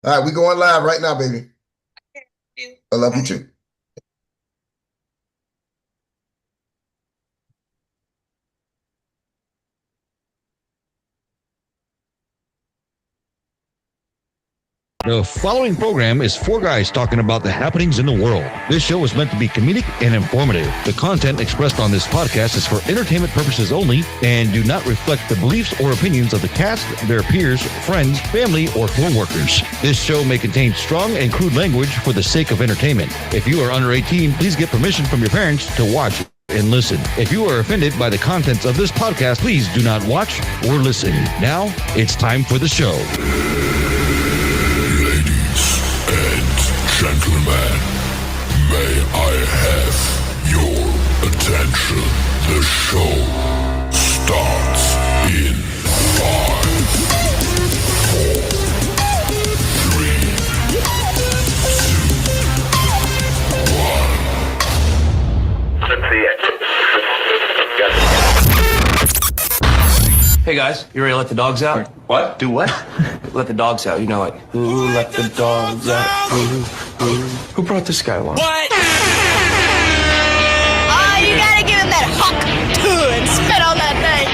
All right, we going live right now, baby. I love you too. The following program is four guys talking about the happenings in the world. This show is meant to be comedic and informative. The content expressed on this podcast is for entertainment purposes only and do not reflect the beliefs or opinions of the cast, their peers, friends, family, or co-workers. This show may contain strong and crude language for the sake of entertainment. If you are under 18, please get permission from your parents to watch and listen. If you are offended by the contents of this podcast, please do not watch or listen. Now, it's time for the show. Gentlemen, may I have your attention? The show starts in 5, 4, 3, 2, 1. Let's see it. Hey guys, you ready to let the dogs out? What? Do what? Let the dogs out. You know it. Ooh, let the dogs out. Ooh, ooh. Who brought this guy along? What? Oh, you gotta give him that hawk and spit on that thing.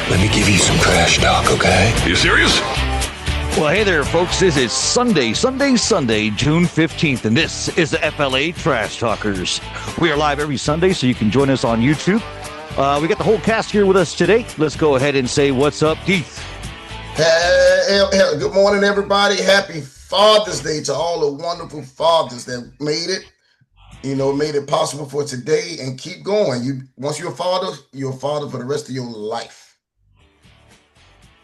Let me give you some trash talk, okay? You serious? Well, hey there, folks. This is Sunday, June 15th, and this is the FLA Trash Talkers. We are live every Sunday, so you can join us on YouTube. We got the whole cast here with us today. Let's go ahead and say what's up, Keith. Good morning, everybody. Happy Father's Day to all the wonderful fathers that made it. Made it possible for today, and keep going. Once you're a father for the rest of your life.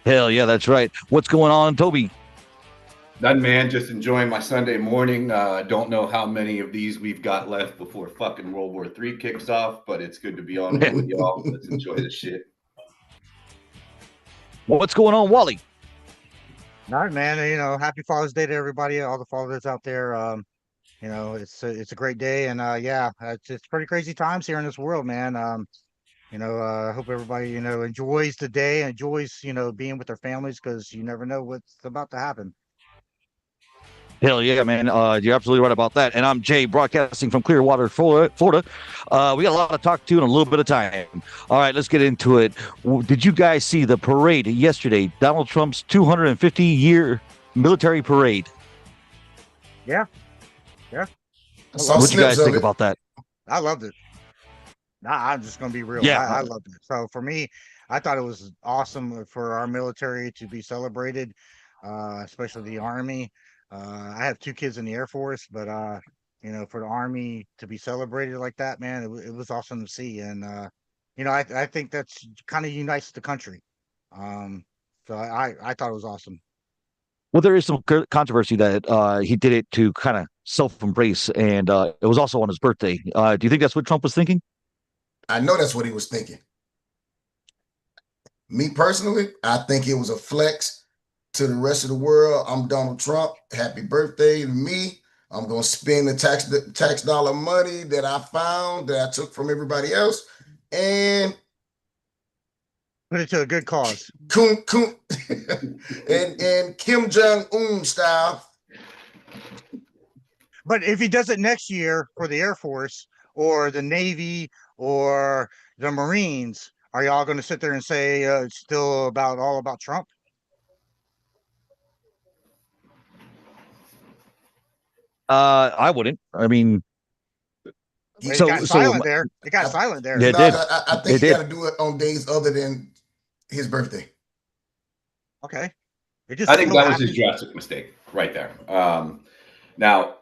Hell yeah, that's right. What's going on, Toby? None, man. Just enjoying my Sunday morning. Don't know how many of these we've got left before fucking World War III kicks off, but it's good to be on with y'all. Let's enjoy this shit. What's going on, Wally? All right, man. Happy Father's Day to everybody, all the fathers out there. It's a great day, and it's pretty crazy times here in this world, man. I hope everybody enjoys the day, enjoys being with their families, because you never know what's about to happen. Hell yeah, man. You're absolutely right about that. And I'm Jay, broadcasting from Clearwater, Florida. We got a lot to talk to in a little bit of time. All right, let's get into it. Did you guys see the parade yesterday? Donald Trump's 250-year military parade. Yeah. What do you guys think about that? I loved it. I'm just going to be real. Yeah. I loved it. So for me, I thought it was awesome for our military to be celebrated, especially the Army. I have two kids in the Air Force, but for the Army to be celebrated like that, man, it was awesome to see. And I think that's kind of unites the country. So I thought it was awesome. Well, there is some controversy that he did it to kind of self-embrace, and it was also on his birthday. Do you think that's what Trump was thinking? I know that's what he was thinking. Me personally, I think it was a flex to the rest of the world. I'm Donald Trump. Happy birthday to me. I'm going to spend the tax dollar money that I found, that I took from everybody else, and put it to a good cause. and Kim Jong-un style. But if he does it next year for the Air Force or the Navy or the Marines, are y'all going to sit there and say it's still all about Trump? I wouldn't. I mean, it got silent there. It got silent there. Yeah, it did. I think you got to do it on days other than his birthday. Okay. I think that was his drastic mistake right there. Now,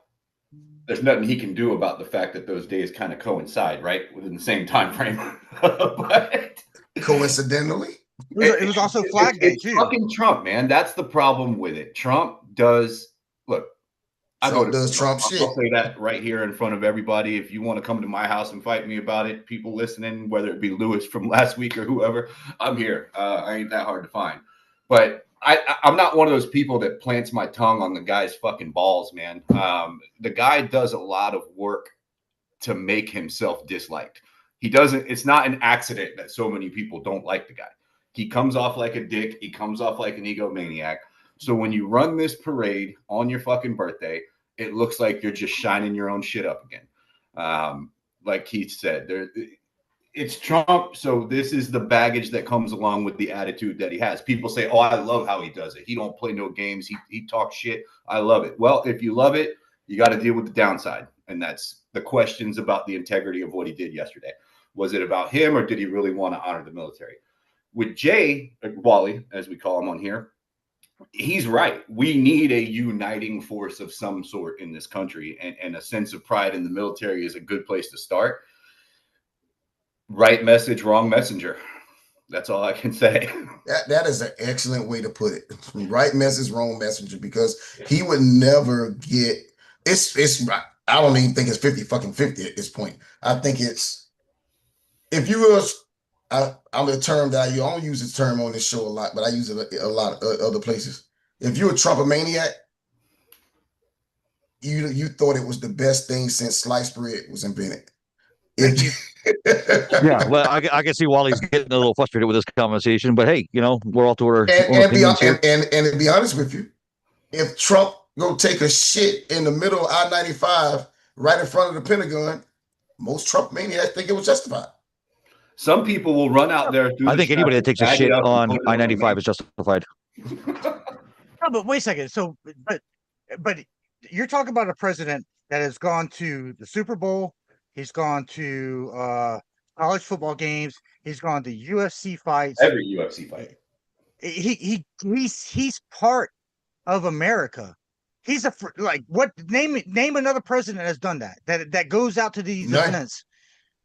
there's nothing he can do about the fact that those days kind of coincide, right, within the same time frame. But coincidentally, it was also Flag Day too. Fucking Trump, man. That's the problem with it. Trump does look. Trump does Trump shit. I'll say that right here in front of everybody. If you want to come to my house and fight me about it, people listening, whether it be Lewis from last week or whoever, I'm here. I ain't that hard to find. But I'm not one of those people that plants my tongue on the guy's fucking balls, man. The guy does a lot of work to make himself disliked. He doesn't. It's not an accident that so many people don't like the guy. He comes off like a dick. He comes off like an egomaniac. So when you run this parade on your fucking birthday, it looks like you're just shining your own shit up again. Like Keith said, it's Trump. So this is the baggage that comes along with the attitude that he has. People say, oh, I love how he does it. He don't play no games. He talks shit. I love it. Well, if you love it, you got to deal with the downside. And that's the questions about the integrity of what he did yesterday. Was it about him, or did he really want to honor the military? With Jay, Wally, as we call him on here, he's right. We need a uniting force of some sort in this country, and a sense of pride in the military is a good place to start. Right message, wrong messenger. That's all I can say. That is an excellent way to put it. Right message, wrong messenger, because he would never get it's I don't even think it's 50-50 at this point. I think it's, if you was, I'm a term that I don't use this term on this show a lot, but I use it a lot of other places. If you're a Trumpomaniac, you thought it was the best thing since sliced bread was invented. Yeah, well, I can see Wally's getting a little frustrated with this conversation, but hey, we're all to our own and opinions to be honest with you, if Trump go take a shit in the middle of I-95 right in front of the Pentagon, most Trump maniacs think it was justified. Some people will run out there. I think anybody that takes a shit on I-95 is justified. No, but wait a second. So, but you're talking about a president that has gone to the Super Bowl. He's gone to college football games. He's gone to UFC fights. Every UFC fight. He's part of America. He's name another president that has done that goes out to these events.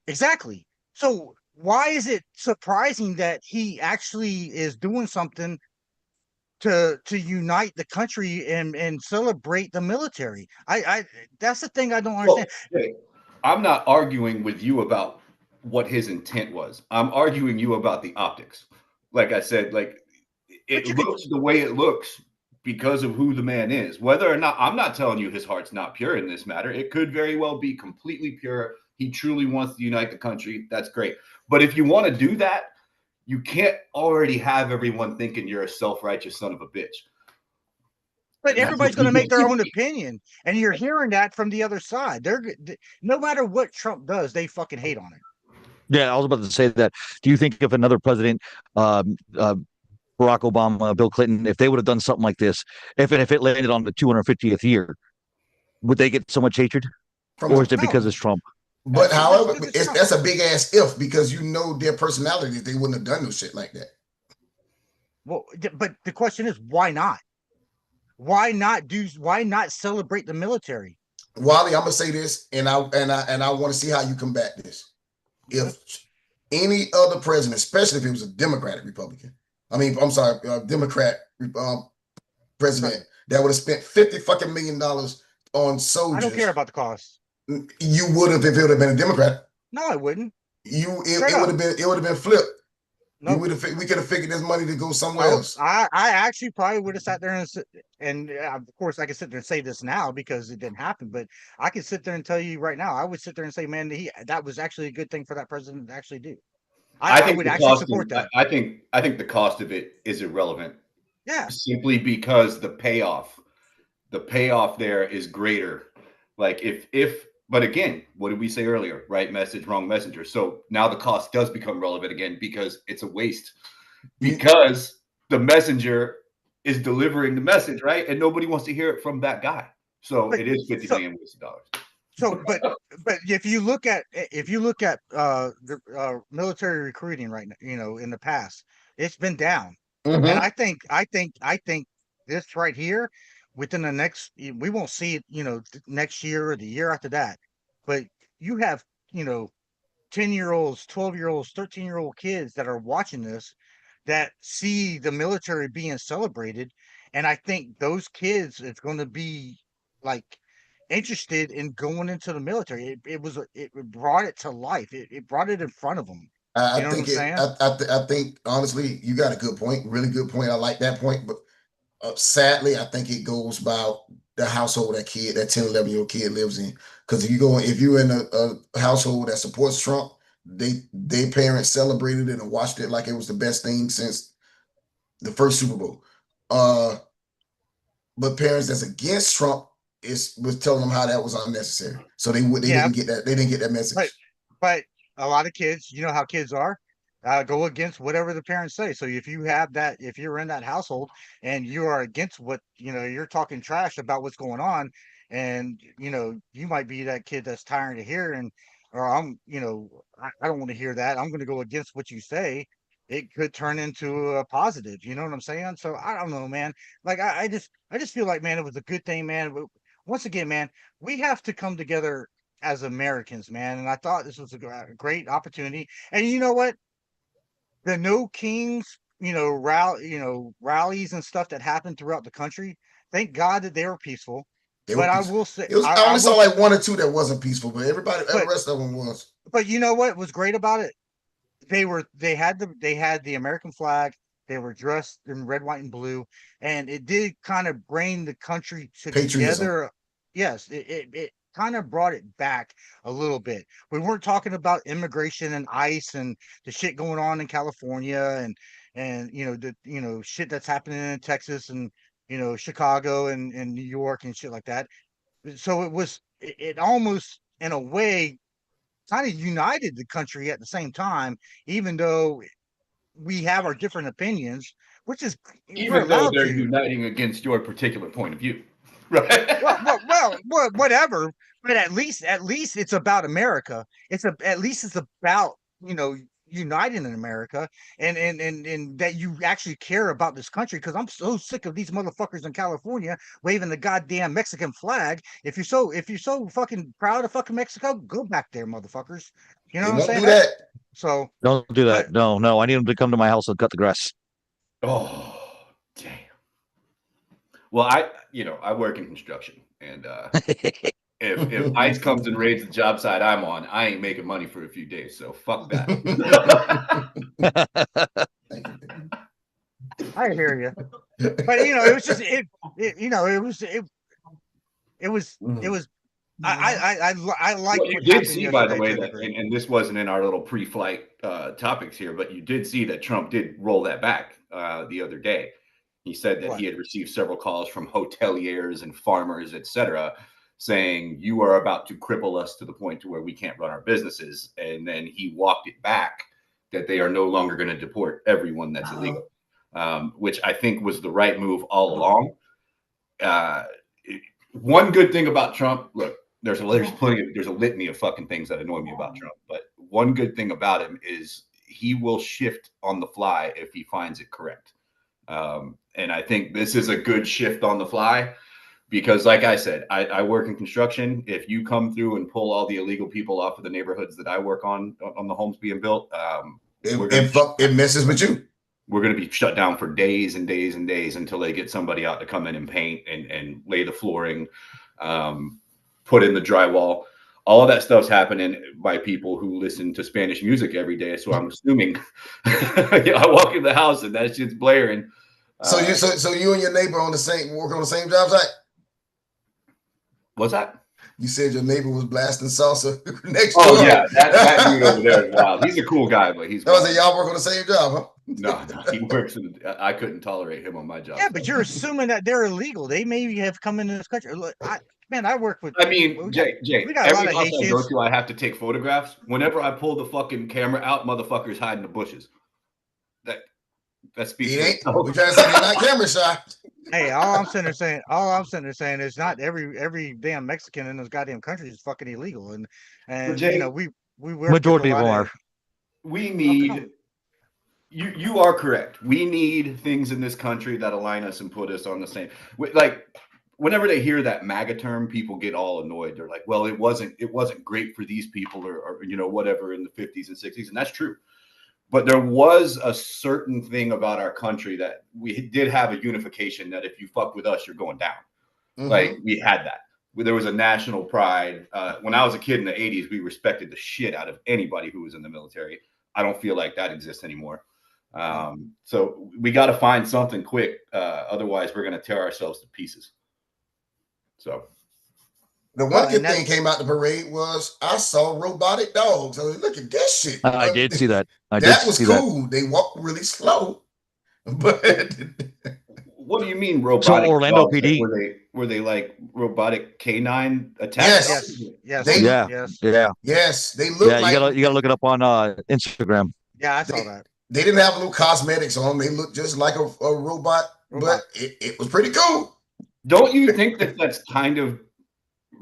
Exactly. So why is it surprising that he actually is doing something to unite the country and celebrate the military? I that's the thing I don't understand. Well, I'm not arguing with you about what his intent was. I'm arguing you about the optics. Like I said, it looks the way it looks because of who the man is. Whether or not, I'm not telling you his heart's not pure in this matter. It could very well be completely pure. He truly wants to unite the country. That's great. But if you want to do that, you can't already have everyone thinking you're a self-righteous son of a bitch. But everybody's going to make their own opinion, and you're hearing that from the other side. No matter what Trump does, they fucking hate on it. Yeah, I was about to say that. Do you think if another president, Barack Obama, Bill Clinton, if they would have done something like this, if it landed on the 250th year, would they get so much hatred? Or is it because it's Trump? But however, that's a big ass if, because their personalities, they wouldn't have done no shit like that. Well, but the question is, why not? Why not celebrate the military? Wally, I'm gonna say this, and I want to see how you combat this. If any other president, especially if it was a Democratic Republican, Democrat president that would have spent $50 million on soldiers. I don't care about the cost. You would have if it would have been a Democrat. No, I wouldn't. It would have been flipped. Nope. We could have figured this money to go somewhere else. I actually probably would have sat there and of course I can sit there and say this now because it didn't happen, but I can sit there and tell you right now, I would sit there and say, man, that was actually a good thing for that president to actually do. I would actually support that. I think the cost of it is irrelevant. Yeah. Simply because the payoff there is greater. Like but again, what did we say earlier? Right message, wrong messenger. So now the cost does become relevant again because it's a waste. Because the messenger is delivering the message, right? And nobody wants to hear it from that guy. So it is $50 million wasted dollars. So, but if you look at the military recruiting right now, in the past, it's been down. Mm-hmm. And I think this right here, within the next, we won't see it, next year or the year after that. But you have, 10-year-olds, 12-year-olds, 13-year-old kids that are watching this that see the military being celebrated. And I think those kids is going to be interested in going into the military. It brought it to life. It brought it in front of them. I think honestly, you got a good point, really good point. I like that point, but sadly, I think it goes about the household that 10, 11-year-old kid lives in. Because if you're in a household that supports Trump, they parents celebrated it and watched it like it was the best thing since the first Super Bowl. But parents that's against Trump was telling them how that was unnecessary. So they Yeah, didn't get that. They didn't get that but message. but a lot of kids, you know how kids are, go against whatever the parents say. So if you have that, if you're in that household and you are against what, you're talking trash about what's going on, and you might be that kid that's tired of hearing, or I don't want to hear that. I'm going to go against what you say. It could turn into a positive. You know what I'm saying? So I don't know, man. Like I just feel like, man, it was a good thing, man. But once again, man, we have to come together as Americans, man. And I thought this was a great opportunity. And you know what? The No Kings, rallies and stuff that happened throughout the country. Thank God that they were peaceful. They were But I peaceful. will say, It was. I only saw like one or two that wasn't peaceful, but the but rest of them was. but you know what was great about it? They had the American flag. They were dressed in red, white, and blue, and it did kind of bring the country Patriotism. together. Yes, it kind of brought it back a little bit. We weren't talking about immigration and ICE and the shit going on in California and the shit that's happening in Texas and Chicago and New York and shit like that. So it almost in a way kind of united the country at the same time, even though we have our different opinions, which is we're Even though allowed they're to. uniting against your particular point of view, right? Whatever. But at least it's about America. At least it's about uniting in America and that you actually care about this country. Because I'm so sick of these motherfuckers in California waving the goddamn Mexican flag. If you're so fucking proud of fucking Mexico, go back there, motherfuckers. You know They what I'm won't saying? do that. So, Don't do but that. No. I need them to come to my house and cut the grass. Oh, damn. Well, I work in construction, and if ICE comes and raids the job site I'm on, I ain't making money for a few days. So fuck that. Thank you. I hear you. But it was just it was. I like Well, you what did happened see, by the yesterday way, to a that, degree. and this wasn't in our little pre-flight topics here, but you did see that Trump did roll that back the other day. He said that What? he had received several calls from hoteliers and farmers, etc., saying you are about to cripple us to the point to where we can't run our businesses. And then he walked it back that they are no longer going to deport everyone that's illegal, which I think was the right move all along. One good thing about Trump, look, there's a litany of fucking things that annoy me about Trump, but one good thing about him is he will shift on the fly if he finds it correct. And I think this is a good shift on the fly because, like I said, I work in construction. If you come through and pull all the illegal people off of the neighborhoods that I work on the homes being built, It messes with you. We're going to be shut down for days and days and days until they get somebody out to come in and paint and lay the flooring, put in the drywall. All of that stuff's happening by people who listen to Spanish music every day. So I'm assuming I walk in the house and that shit's blaring. So you and your neighbor work on the same job site? What's that? You said your neighbor was blasting salsa next Oh door. yeah, that dude over there is wild. He's a cool guy, but he's. That was y'all work on the same job, huh? No, he works. I couldn't tolerate him on my job. Yeah, but you're assuming that they're illegal. They maybe have come into this country. Look, I work with. I mean, Jay, we got a lot every of house I go Haitians. to, I have to take photographs. Whenever I pull the fucking camera out, motherfuckers hide in the bushes. That speaks for itself. We're trying to say they're not camera shy. Hey, all I'm sitting there saying is not every damn Mexican in those goddamn countries is fucking illegal, and Jay, we work Majority with of a them lot are. we need. You are correct. We need things in this country that align us and put us on the same. Like, whenever they hear that MAGA term, people get all annoyed. They're like, "Well, it wasn't great for these people, or whatever in the 50s and 60s," and that's true. But there was a certain thing about our country that we did have a unification that if you fuck with us, you're going down. Mm-hmm. Like, we had that. There was a national pride. When I was a kid in the 80s, we respected the shit out of anybody who was in the military. I don't feel like that exists anymore. So we got to find something quick. Otherwise, we're going to tear ourselves to pieces. So. The Well, one and good that thing came out the parade was I saw robotic dogs. I was like, look at that shit. I did see that. I did That was see that. cool. They walk really slow, but What do you mean So robotic Orlando dogs? Like, PD. were they like robotic canine attack yes, dogs? yes, they Yeah, yes, yeah, yes they yeah. look You like gotta look it up on Instagram. yeah, I they saw that they didn't have no cosmetics on them. They looked just like a robot, but robot. it was pretty cool. Don't you think that that's kind of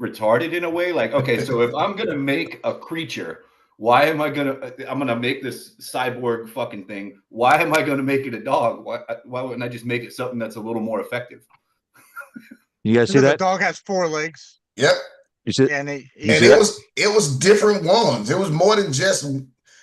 retarded in a way? Like, okay, so if I'm gonna make a creature, why am I gonna? I'm gonna make this cyborg fucking thing. Why am I gonna make it a dog? Why wouldn't I just make it something that's a little more effective? You guys see Because the that? dog has 4 legs, Yep, You see? and You and see he that? it was different ones. It was more than just.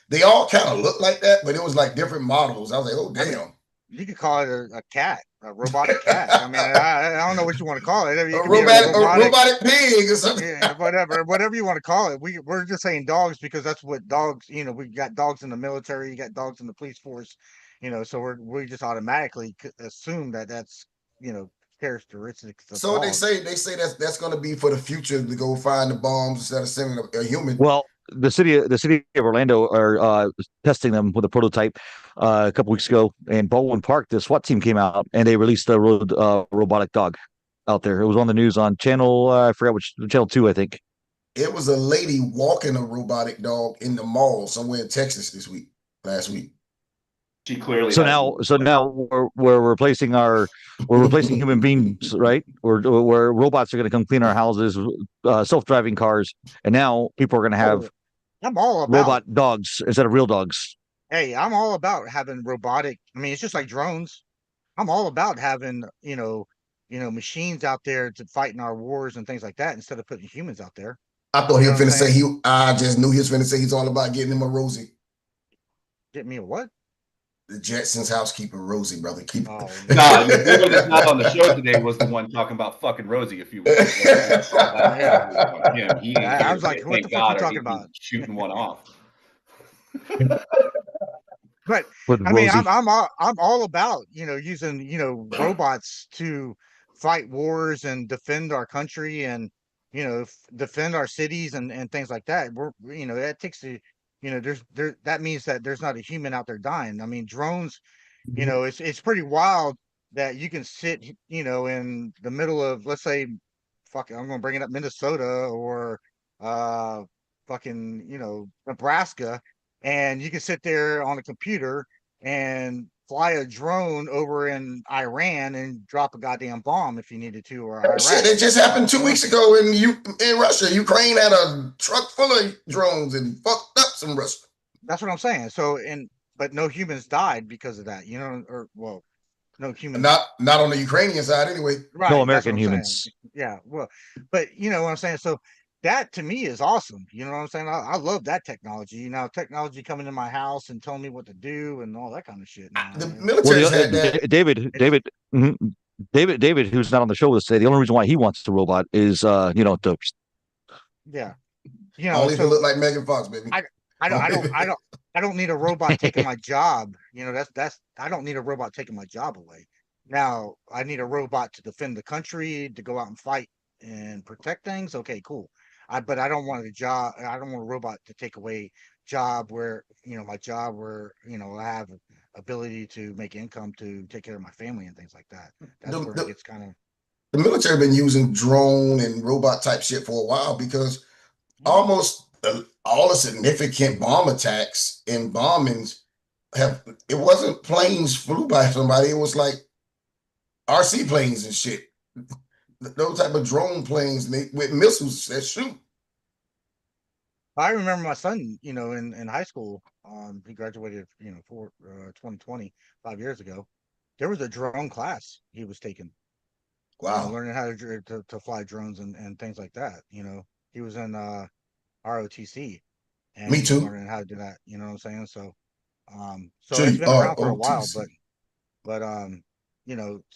They all kind of looked like that, but it was like different models. I was like, oh I mean, damn, you could call it a cat, a robotic cat. I mean, I don't know what you want to call it. a It could be a robotic, robotic pig or something. yeah, whatever you want to call it. We're just saying dogs because that's what dogs. We got dogs in the military, you got dogs in the police force. So we just automatically assume that that's characteristics of So dogs. they say that's going to be for the future to go find the bombs instead of sending a human. Well, the city of Orlando are testing them with a prototype a couple weeks ago. And Baldwin Park, the SWAT team came out and they released a robotic dog out there. It was on the news on channel. I forgot which channel 2, I think. It was a lady walking a robotic dog in the mall somewhere in Texas last week. She clearly. So has- now we're replacing human beings, right? Where robots are going to come clean our houses, self-driving cars, and now people are going to have I'm all about. robot dogs instead of real dogs. Hey, I'm all about having robotic. I mean, it's just like drones. I'm all about having machines out there to fight in our wars and things like that instead of putting humans out there. I thought You he know was what I'm finna say saying? I just knew he was finna say he's all about getting him a Rosie. Get me a what? The Jetsons housekeeper Rosie, brother. Keep Oh, Nah, the boy that's not on the show today was the one talking about fucking Rosie a few weeks ago. Yeah. He ain't I here. was like, what Thank the fuck you God, or talking he'd be about? shooting one off. But With I mean, Rosie. I'm all about using robots to fight wars and defend our country and defend our cities and things like that. That takes that means that there's not a human out there dying. I mean, drones. It's pretty wild that you can sit in the middle of, let's say, I'm gonna bring it up, Minnesota or uh fucking Nebraska, and you can sit there on a computer and fly a drone over in Iran and drop a goddamn bomb if you needed to, or shit. Iraq. It just happened two You know? weeks ago in Russia. Ukraine had a truck full of drones and fucked up some Russia. That's what I'm saying. So, but no humans died because of that, or well, no humans. Not on the Ukrainian side anyway. Right. No That's American what I'm humans. saying. Yeah. Well, but you know what I'm saying? So that to me is awesome. You know what I'm saying? I love that technology. Technology coming in my house and telling me what to do and all that kind of shit. The Well, military's had that. mhm. David, who's not on the show with us today, the only reason why he wants the robot is, to Yeah. Only if it So look like Megan Fox, baby. I don't need a robot taking my job. That's I don't need a robot taking my job away. Now I need a robot to defend the country, to go out and fight and protect things. Okay, cool. But I don't want a job. I don't want a robot to take away my job where I have ability to make income to take care of my family and things like that. That's where it gets kind of. The military been using drone and robot type shit for a while because almost all the significant bomb attacks and bombings it wasn't planes flew by somebody. It was like RC planes and shit. Those type of drone planes with missiles that shoot. I remember my son, in high school, he graduated, for 2020, 5 years ago. There was a drone class he was taking, Wow. learning how to fly drones and things like that. He was in ROTC, and Me he was too. learning how to do that. You know what I'm saying? So, So it's been around for a while, ROTC. but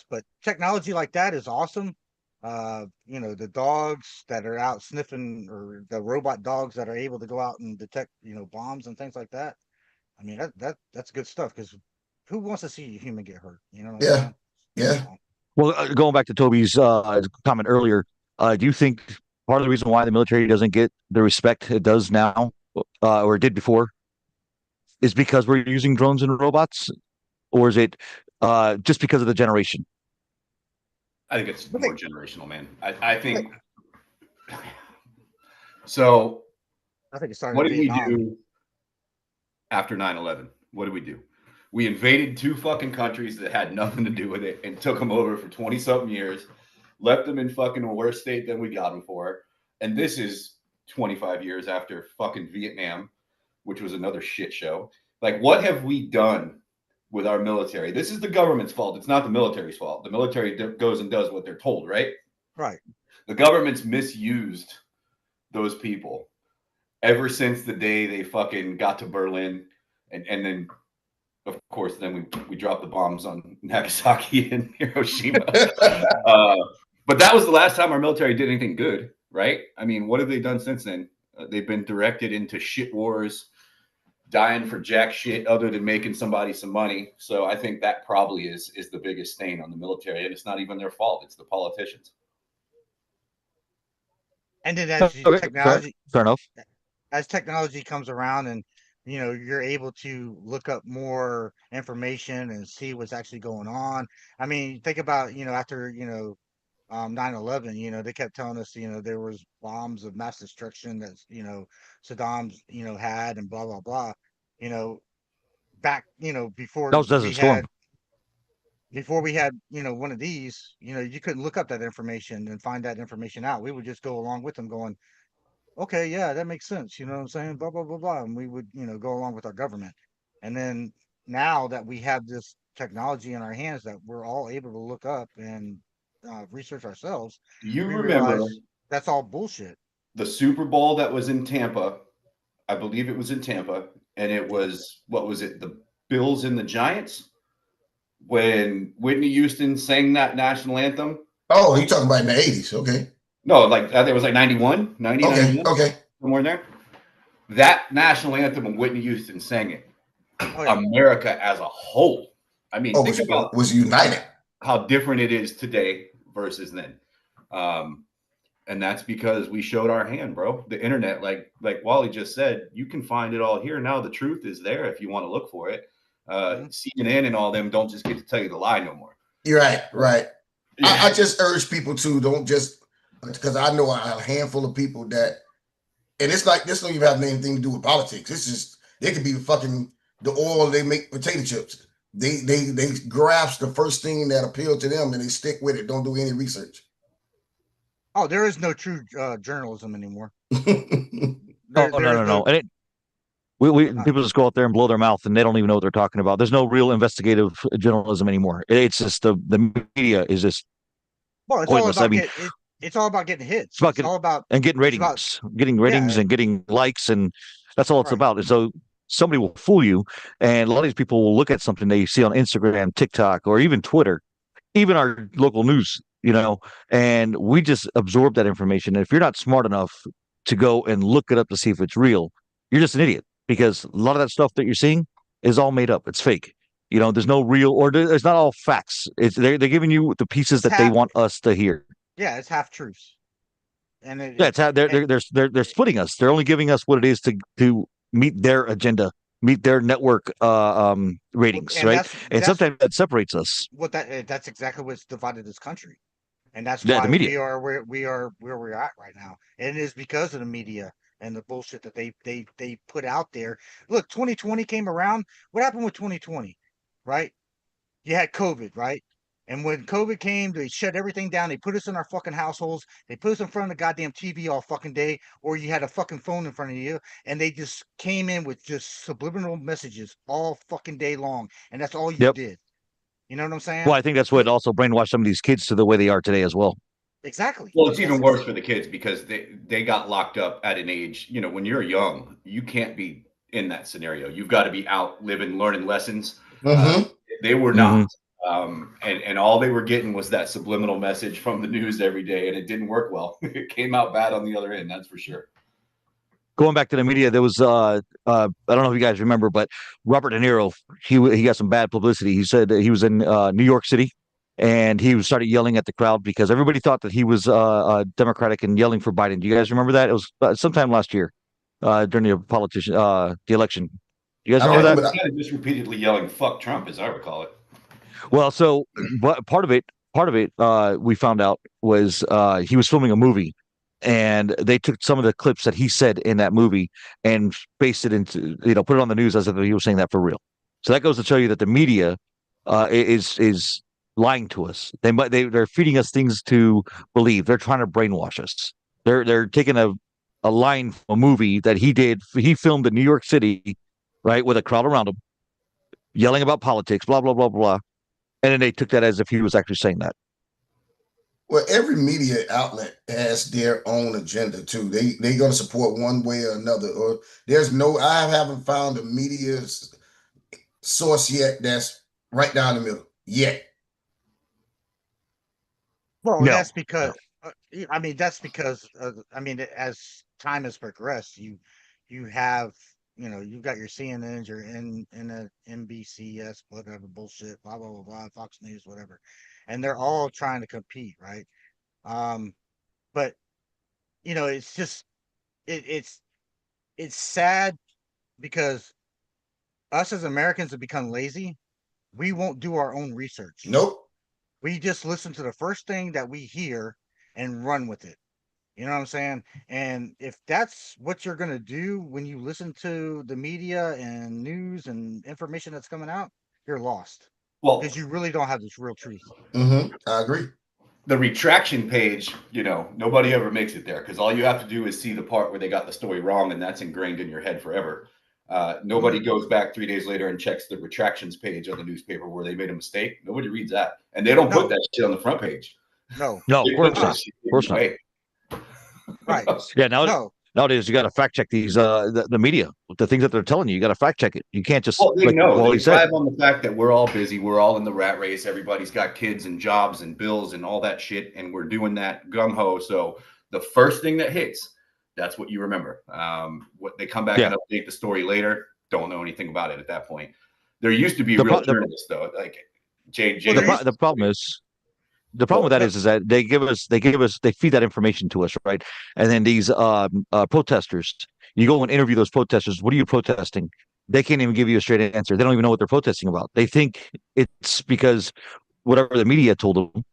but technology like that is awesome. The dogs that are out sniffing, or the robot dogs that are able to go out and detect, bombs and things like that. I mean, that's good stuff, because who wants to see a human get hurt? You know what I'm Yeah. saying? Yeah. Well, going back to Toby's comment earlier, do you think part of the reason why the military doesn't get the respect it does now, or it did before, is because we're using drones and robots, or is it just because of the generation? I think it's more generational, man. I think so. I think it started What in did we Vietnam. do after 9/11? What did we do? We invaded two fucking countries that had nothing to do with it and took them over for 20 something years, left them in fucking a worse state than we got them for. And this is 25 years after fucking Vietnam, which was another shit show. Like, what have we done with our military? This is the government's fault. It's not the military's fault. The military goes and does what they're told, right? Right. The government's misused those people ever since the day they fucking got to Berlin, and then of course then we dropped the bombs on Nagasaki and Hiroshima. But that was the last time our military did anything good, right? I mean, what have they done since then? They've been directed into shit wars, dying for jack shit other than making somebody some money. So I think that probably is the biggest stain on the military, and it's not even their fault. It's the politicians. And then as Okay, technology, fair enough. as technology comes around, and you're able to look up more information and see what's actually going on. I mean, think about after 9/11, they kept telling us there was bombs of mass destruction that Saddam's had, and blah blah blah. You know, back That was Desert Storm. before we had one of these, you couldn't look up that information and find that information out. We would just go along with them, going, okay, yeah, that makes sense. You know what I'm saying? Blah, blah, blah, blah. And we would, go along with our government. And then now that we have this technology in our hands that we're all able to look up and research ourselves, You we remember realize that's all bullshit. the Super Bowl that was in Tampa? I believe it was in Tampa, and it was, what was it? The Bills and the Giants, when Whitney Houston sang that national anthem. Oh, you talking about in the 80s? Okay. No, like it was like 91, 90, Okay. 91, Okay. somewhere in there. That national anthem when Whitney Houston sang it, Oh, yeah. America as a whole. I mean, think about was united. how different it is today versus then. And that's because we showed our hand, bro. The internet, like Wally just said, you can find it all here now. The truth is there if you want to look for it. CNN and all them don't just get to tell you the lie no more. You're right. Right. Yeah. I just urge people to don't just, because I know a handful of people that, and it's like this don't even have anything to do with politics. It's just it could be fucking the oil they make potato chips. They grasp the first thing that appealed to them and they stick with it. Don't do any research. Oh, there is no true journalism anymore. No. And people just go out there and blow their mouth, and they don't even know what they're talking about. There's no real investigative journalism anymore. It's just the media is just pointless. It's all about getting hits. It's all about and getting ratings, and getting likes, and that's all it's about. And so somebody will fool you, and a lot of these people will look at something they see on Instagram, TikTok, or even Twitter, even our local news. And we just absorb that information. And if you're not smart enough to go and look it up to see if it's real, you're just an idiot, because a lot of that stuff that you're seeing is all made up. It's fake. There's no real, or there's not all facts. They're giving you the pieces that they want us to hear. Yeah, it's half truths. And they're splitting us. They're only giving us what it is to meet their agenda, meet their network ratings, right? And sometimes that separates us. That's exactly what's divided this country. And that's the why media. we are where we're at right now. And it is because of the media and the bullshit that they put out there. Look, 2020 came around. What happened with 2020? Right? You had COVID, right? And when COVID came, they shut everything down. They put us in our fucking households. They put us in front of the goddamn TV all fucking day, or you had a fucking phone in front of you, and they just came in with just subliminal messages all fucking day long. And that's all you did. You know what I'm saying? Well, I think that's what also brainwashed some of these kids to the way they are today as well. Exactly. Well, it's even worse for the kids because they got locked up at an age, when you're young, you can't be in that scenario. You've got to be out living, learning lessons. They were not. And all they were getting was that subliminal message from the news every day, and it didn't work well. It came out bad on the other end, that's for sure. Going back to the media, there was I don't know if you guys remember, but Robert De Niro, he got some bad publicity. He said that he was in New York City, and he started yelling at the crowd because everybody thought that he was Democratic and yelling for Biden. Do you guys remember that? It was sometime last year during the election. Do you guys I remember remember that? that. Kind of just repeatedly yelling "fuck Trump," as I recall it. Well, so but part of it, we found out was he was filming a movie, and they took some of the clips that he said in that movie and based it into, put it on the news as if he was saying that for real. So that goes to show you that the media is lying to us. They're feeding us things to believe. They're trying to brainwash us. They're taking a line from a movie that he did. He filmed in New York City, right, with a crowd around him, yelling about politics, blah blah blah blah, and then they took that as if he was actually saying that. Well, every media outlet has their own agenda too. They're going to support one way or another. Or I haven't found a media source yet that's right down the middle yet. Well, No, that's because no. as time has progressed, you have you've got your CNNs, your NBCS, whatever bullshit, blah blah blah blah, Fox News, whatever, and they're all trying to compete, right? But it's just it's sad because us as Americans have become lazy. We won't do our own research. Nope. We just listen to the first thing that we hear and run with it. You know what I'm saying? And if that's what you're going to do when you listen to the media and news and information that's coming out, you're lost Well, because you really don't have this real truth. I agree. the retraction page, nobody ever makes it there because all you have to do is see the part where they got the story wrong, and that's ingrained in your head forever. Nobody goes back 3 days later and checks the retractions page of the newspaper where they made a mistake. Nobody reads that, and they don't put that shit on the front page. No, No, They of put course that not. shit Of course not. away. right? Yeah, No, nowadays you got to fact check these the media, the things that they're telling you. You got to fact check it. You can't just Well, they like know. Wally They said. thrive on the fact that we're all busy. We're all in the rat race. Everybody's got kids and jobs and bills and all that shit, and we're doing that gung ho. So the first thing that hits, that's what you remember. What they come back Yeah. and update the story later, don't know anything about it at that point. There used to be The real pro- the- journalists though, like JJ. Well, the problem is the problem with that is that they feed that information to us, right? And then these protesters, you go and interview those protesters. What are you protesting? They can't even give you a straight answer. They don't even know what they're protesting about. They think it's because whatever the media told them,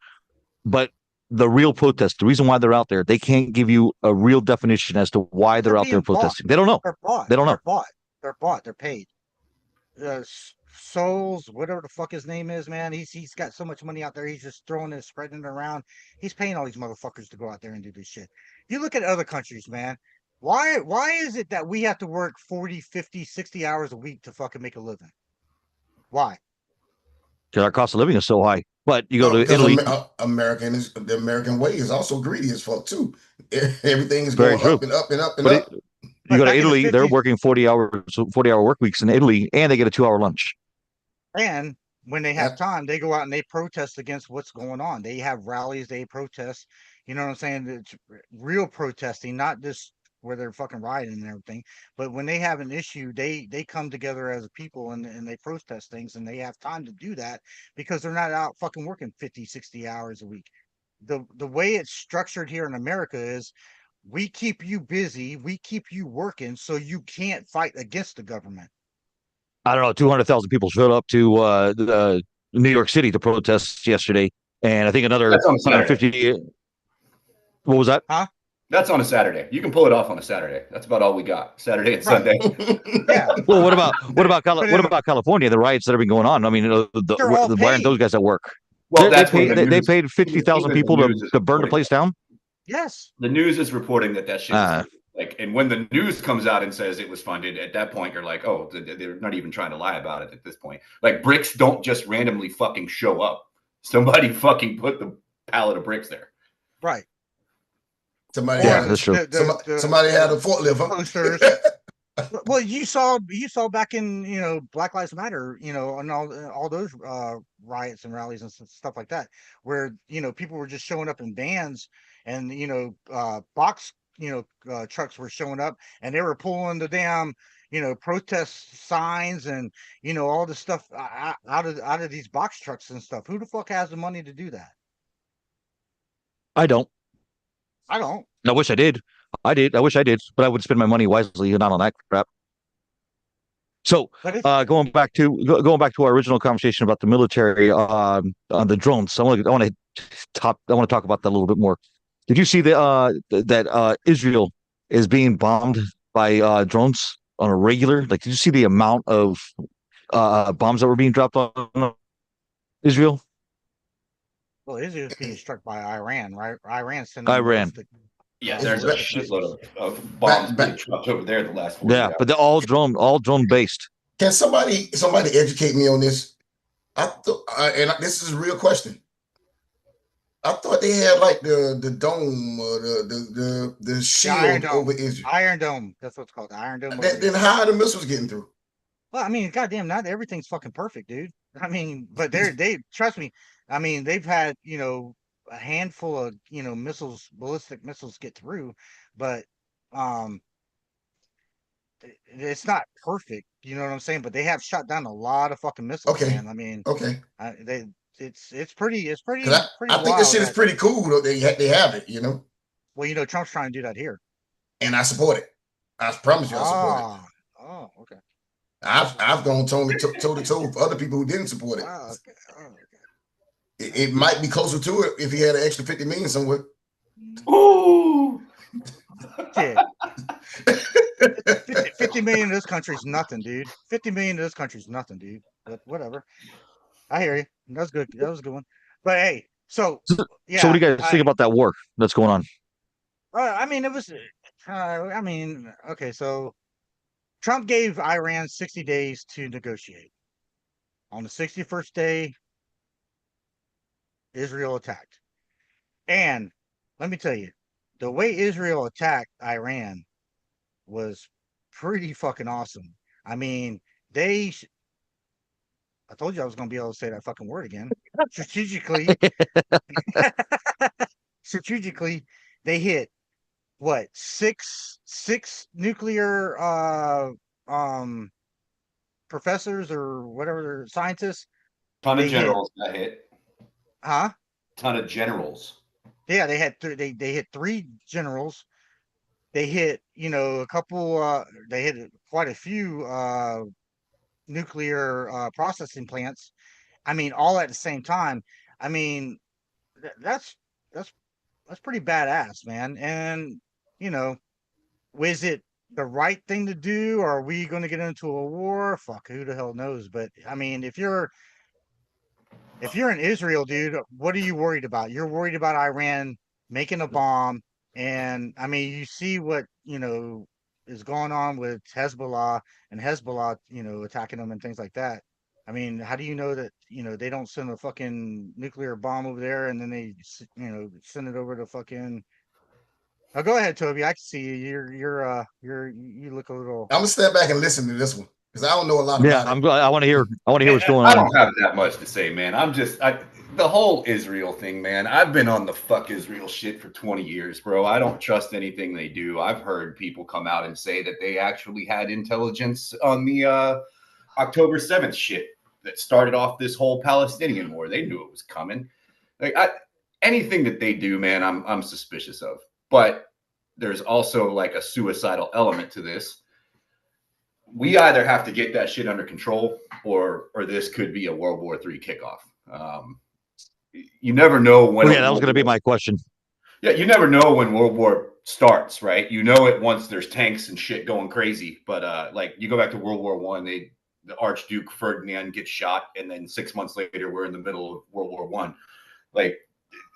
but the real protest, the reason why they're out there, they can't give you a real definition as to why they're out there being bought. protesting. They don't know. They're bought. They don't know. They're bought. They're bought. They're paid. Souls, whatever the fuck his name is, man. He's got so much money out there. He's just throwing it, spreading it around. He's paying all these motherfuckers to go out there and do this shit. You look at other countries, man. Why is it that we have to work 40, 50, 60 hours a week to fucking make a living? Why? Because our cost of living is so high. But you go No, to because Italy. the American way is also greedy as fuck too. Everything is Very going true. up and up and up and But up. you go to back in the Italy, they're 50s working 40-hour work weeks in Italy, and they get a 2-hour lunch. And when they have Yep. time, they go out and they protest against what's going on. They have rallies, they protest. You know what I'm saying? It's real protesting, not just where they're fucking rioting and everything. But when they have an issue, they come together as a people and they protest things, and they have time to do that because they're not out fucking working 50, 60 hours a week. The way it's structured here in America is we keep you busy, we keep you working so you can't fight against the government. I don't know, 200,000 people showed up to New York City to protest yesterday, and I think another That's on Saturday. 150. What was that? Huh? That's on a Saturday. You can pull it off on a Saturday. That's about all we got. Saturday and Sunday. Yeah. Well, what about But in- California? The riots that have been going on. I mean, They're all why aren't paid. those guys at work? Well, They that's when the they news- paid 50,000 people the news is to burn the reporting place that. down. Yes. The news is reporting that shit Ah. is like, and when the news comes out and says it was funded, at that point you're like, oh, they're not even trying to lie about it at this point. Like bricks don't just randomly fucking show up. Somebody fucking put the pallet of bricks there. Right. Somebody Yeah, had that's true. somebody had a forklift. Posters. Well, you saw back in Black Lives Matter, and all those riots and rallies and stuff like that, where people were just showing up in vans, and box trucks were showing up, and they were pulling the damn protest signs and all the stuff out of these box trucks and stuff. Who the fuck has the money to do that? I don't. I don't. I wish I did. I did. I wish I did, but I would spend my money wisely and not on that crap. So, But it's going back to our original conversation about the military on the drones, I want to talk about that a little bit more. Did you see that Israel is being bombed by drones on a regular? Like, did you see the amount of bombs that were being dropped on Israel? well, Israel's being struck by Iran, right? Iran's sending Iran. Yeah, It's there's a back- shitload of bombs back- being dropped over there the last 48 Yeah, hours. but they're all drone based. Can somebody educate me on this? I thought, this is a real question. I thought they had like the dome or the shield Iron Dome. over Israel. Iron Dome. That's what it's called. The Iron Dome. over Then how are the missiles getting through? Well, I mean, goddamn, not everything's fucking perfect, dude. I mean, but they trust me. I mean, they've had a handful of missiles, ballistic missiles get through, but it's not perfect. You know what I'm saying? But they have shot down a lot of fucking missiles, Okay. man. I mean, Okay, it's pretty because pretty I think wild. this shit is pretty cool. Though they have it, Well, Trump's trying to do that here. and I support it. I promise you, I support it. Oh, okay. I've gone toe to toe with other people who didn't support it. Wow, okay. Oh, okay. It might be closer to it if he had an extra 50 million somewhere. Ooh. Shit. 50 million in this country is nothing, dude. 50 million in this country is nothing, dude. But whatever. I hear you. That was good. That was a good one. But hey, so yeah. So, what do you guys think about that war that's going on? I mean, it was. Okay. So Trump gave Iran 60 days to negotiate. On the 61st day, Israel attacked. And let me tell you, the way Israel attacked Iran was pretty fucking awesome. I mean, I told you I was going to be able to say that fucking word again. Strategically, they hit what six nuclear professors or whatever scientists. Ton of They generals got hit. Huh? Ton of generals. Yeah, they had they hit 3 generals. They hit a couple. They hit quite a few nuclear processing plants. I mean, all at the same time. I mean, that's pretty badass, man. And was it the right thing to do? Or are we going to get into a war? Fuck, who the hell knows? But I mean, if you're in Israel, dude, what are you worried about? You're worried about Iran making a bomb. And I mean, you see what, is going on with Hezbollah and Hezbollah, attacking them and things like that. I mean, how do you know that, they don't send a fucking nuclear bomb over there and then they, send it over to fucking. Oh, go ahead, Toby. I can see you. You look a little. I'm gonna step back and listen to this one because I don't know a lot Yeah, about it. I want to hear. What's going I on. don't have that much to say, man. The whole Israel thing, man. I've been on the fuck Israel shit for 20 years, bro. I don't trust anything they do. I've heard people come out and say that they actually had intelligence on the October 7th shit that started off this whole Palestinian war. They knew it was coming. Like anything that they do, man, I'm suspicious of. But there's also like a suicidal element to this. We either have to get that shit under control, or this could be a World War III kickoff. You never know when. Yeah, that was going to be my question. Yeah, you never know when World War starts, right? You know it once there's tanks and shit going crazy. But like you go back to World War One, the Archduke Ferdinand gets shot, and then 6 months later we're in the middle of World War One. Like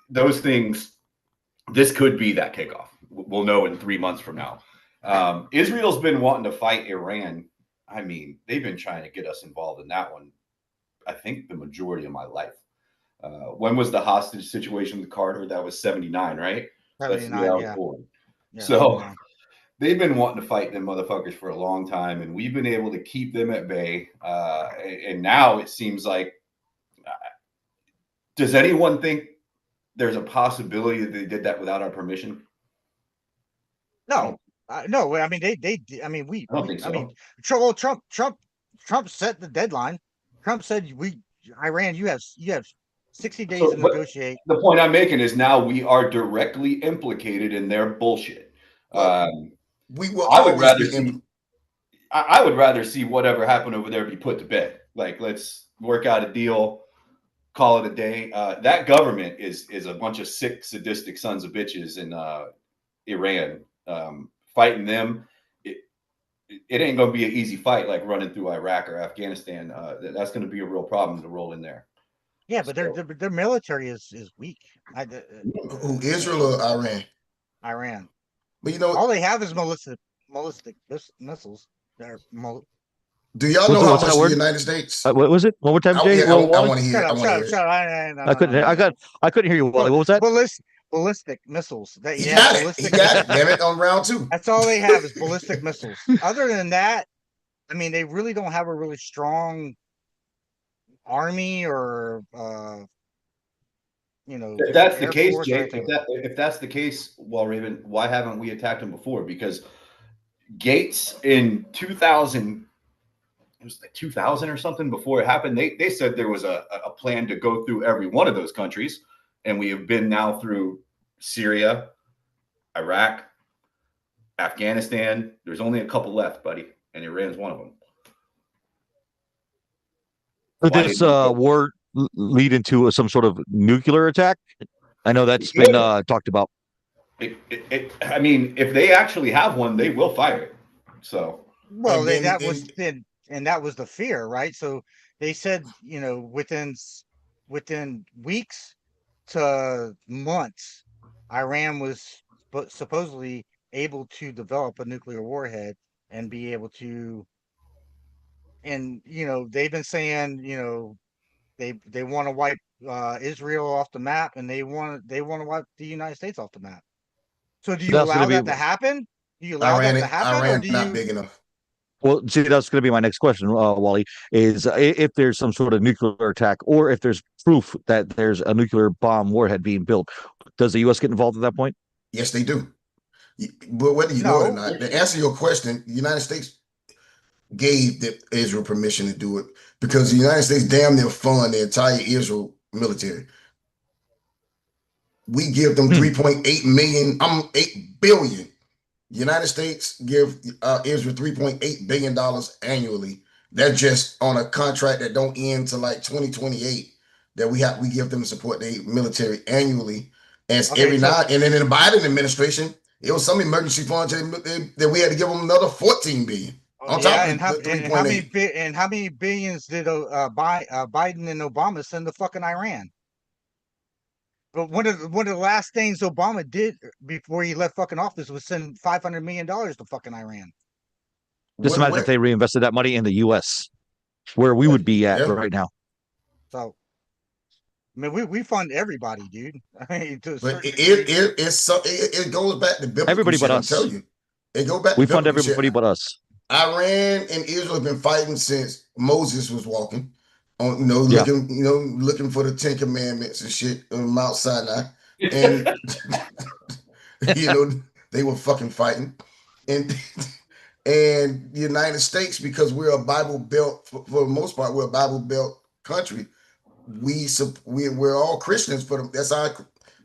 those things, this could be that kickoff. We'll know in 3 months from now. Israel's been wanting to fight Iran. I mean, they've been trying to get us involved in that one, I think, the majority of my life. When was the hostage situation with Carter? That was 79, right? 79, That's the year I was yeah. born. Yeah, So 79. they've been wanting to fight them motherfuckers for a long time, and we've been able to keep them at bay. And now it seems like, does anyone think there's a possibility that they did that without our permission? No, No, I mean I mean I don't think I mean so. Trump set the deadline. Trump said Iran, you have 60 days to So, but negotiate. the point I'm making is now we are directly implicated in their bullshit. Well, Um, we will I would always rather be see. I would rather see whatever happened over there be put to bed. Like, let's work out a deal, call it a day. That government is a bunch of sick, sadistic sons of bitches in Iran. Fighting them, it, it ain't gonna be an easy fight like running through Iraq or Afghanistan. That's gonna be a real problem to roll in there. Yeah, but So, their military is weak. who Israel or Iran. Iran. But you know, All they have is ballistic missiles. They're do y'all know What's how what's that much the word? United States? What was it? One more time, Jay. Yeah, I Wally. want to hear shut it. I up, want to shut up, hear it. shut up. No, I no, no, couldn't. no, no. I couldn't hear you, Wally. What was that? Ballistic missiles. They He have got it. He ballistic got it. missiles. Damn it, on round two. That's all they have is ballistic missiles. Other than that, I mean, they really don't have a really strong army or if that's the air case, force or Jake, anything. if that's the case, well, Raven, why haven't we attacked him before? Because Gates in 2000, it was like 2000 or something before it happened. They said there was a plan to go through every one of those countries, and we have been now through Syria, Iraq, Afghanistan. There's only a couple left, buddy, and Iran's one of them. Could Why this didn't we go? war lead into some sort of nuclear attack? I know that's It been could. talked about. I mean, if they actually have one, they will fire it. So Well, And they, then that was and then, and that was the fear, right? So they said, within weeks to months, Iran was supposedly able to develop a nuclear warhead and be able to, and they've been saying, they want to wipe Israel off the map, and they want to wipe the United States off the map. So do you That's going allow to that be to happen? Do you allow that Iran, to happen, or Iran do not you? big enough. well. See, that's going to be my next question, Wally. Is if there's some sort of nuclear attack, or if there's proof that there's a nuclear bomb warhead being built, does the U.S. get involved at that point? Yes, they do. But whether you know it or No, not, to answer your question, the United States gave Israel permission to do it because the United States damn near fund the entire Israel military. We give them Hmm. 3.8 million, 8 billion. The United States give Israel $3.8 billion annually. That's just on a contract that don't end till like 2028. That we give them support the military annually as okay, every so now and then in the Biden administration, it was some emergency funds that we had to give them another 14 billion on top yeah, of the and how many 3.8. and how many billions did Biden and Obama send to fucking Iran? But one of the last things Obama did before he left fucking office was send $500 million to fucking Iran. Just imagine if What? they reinvested that money in the U.S., where we would be at Yeah, right now. So I mean, we fund everybody, dude. I mean, to a but certain degree. it goes back to biblical Everybody but shit. I'm us. telling you, it goes back to We fund biblical shit. everybody but us. Iran and Israel have been fighting since Moses was walking on, Yeah. looking for the Ten Commandments and shit on Mount Sinai, and you know, they were fucking fighting, and and the United States, because we're a Bible belt for the most part, we're a Bible belt country. We're all Christians for them. That's our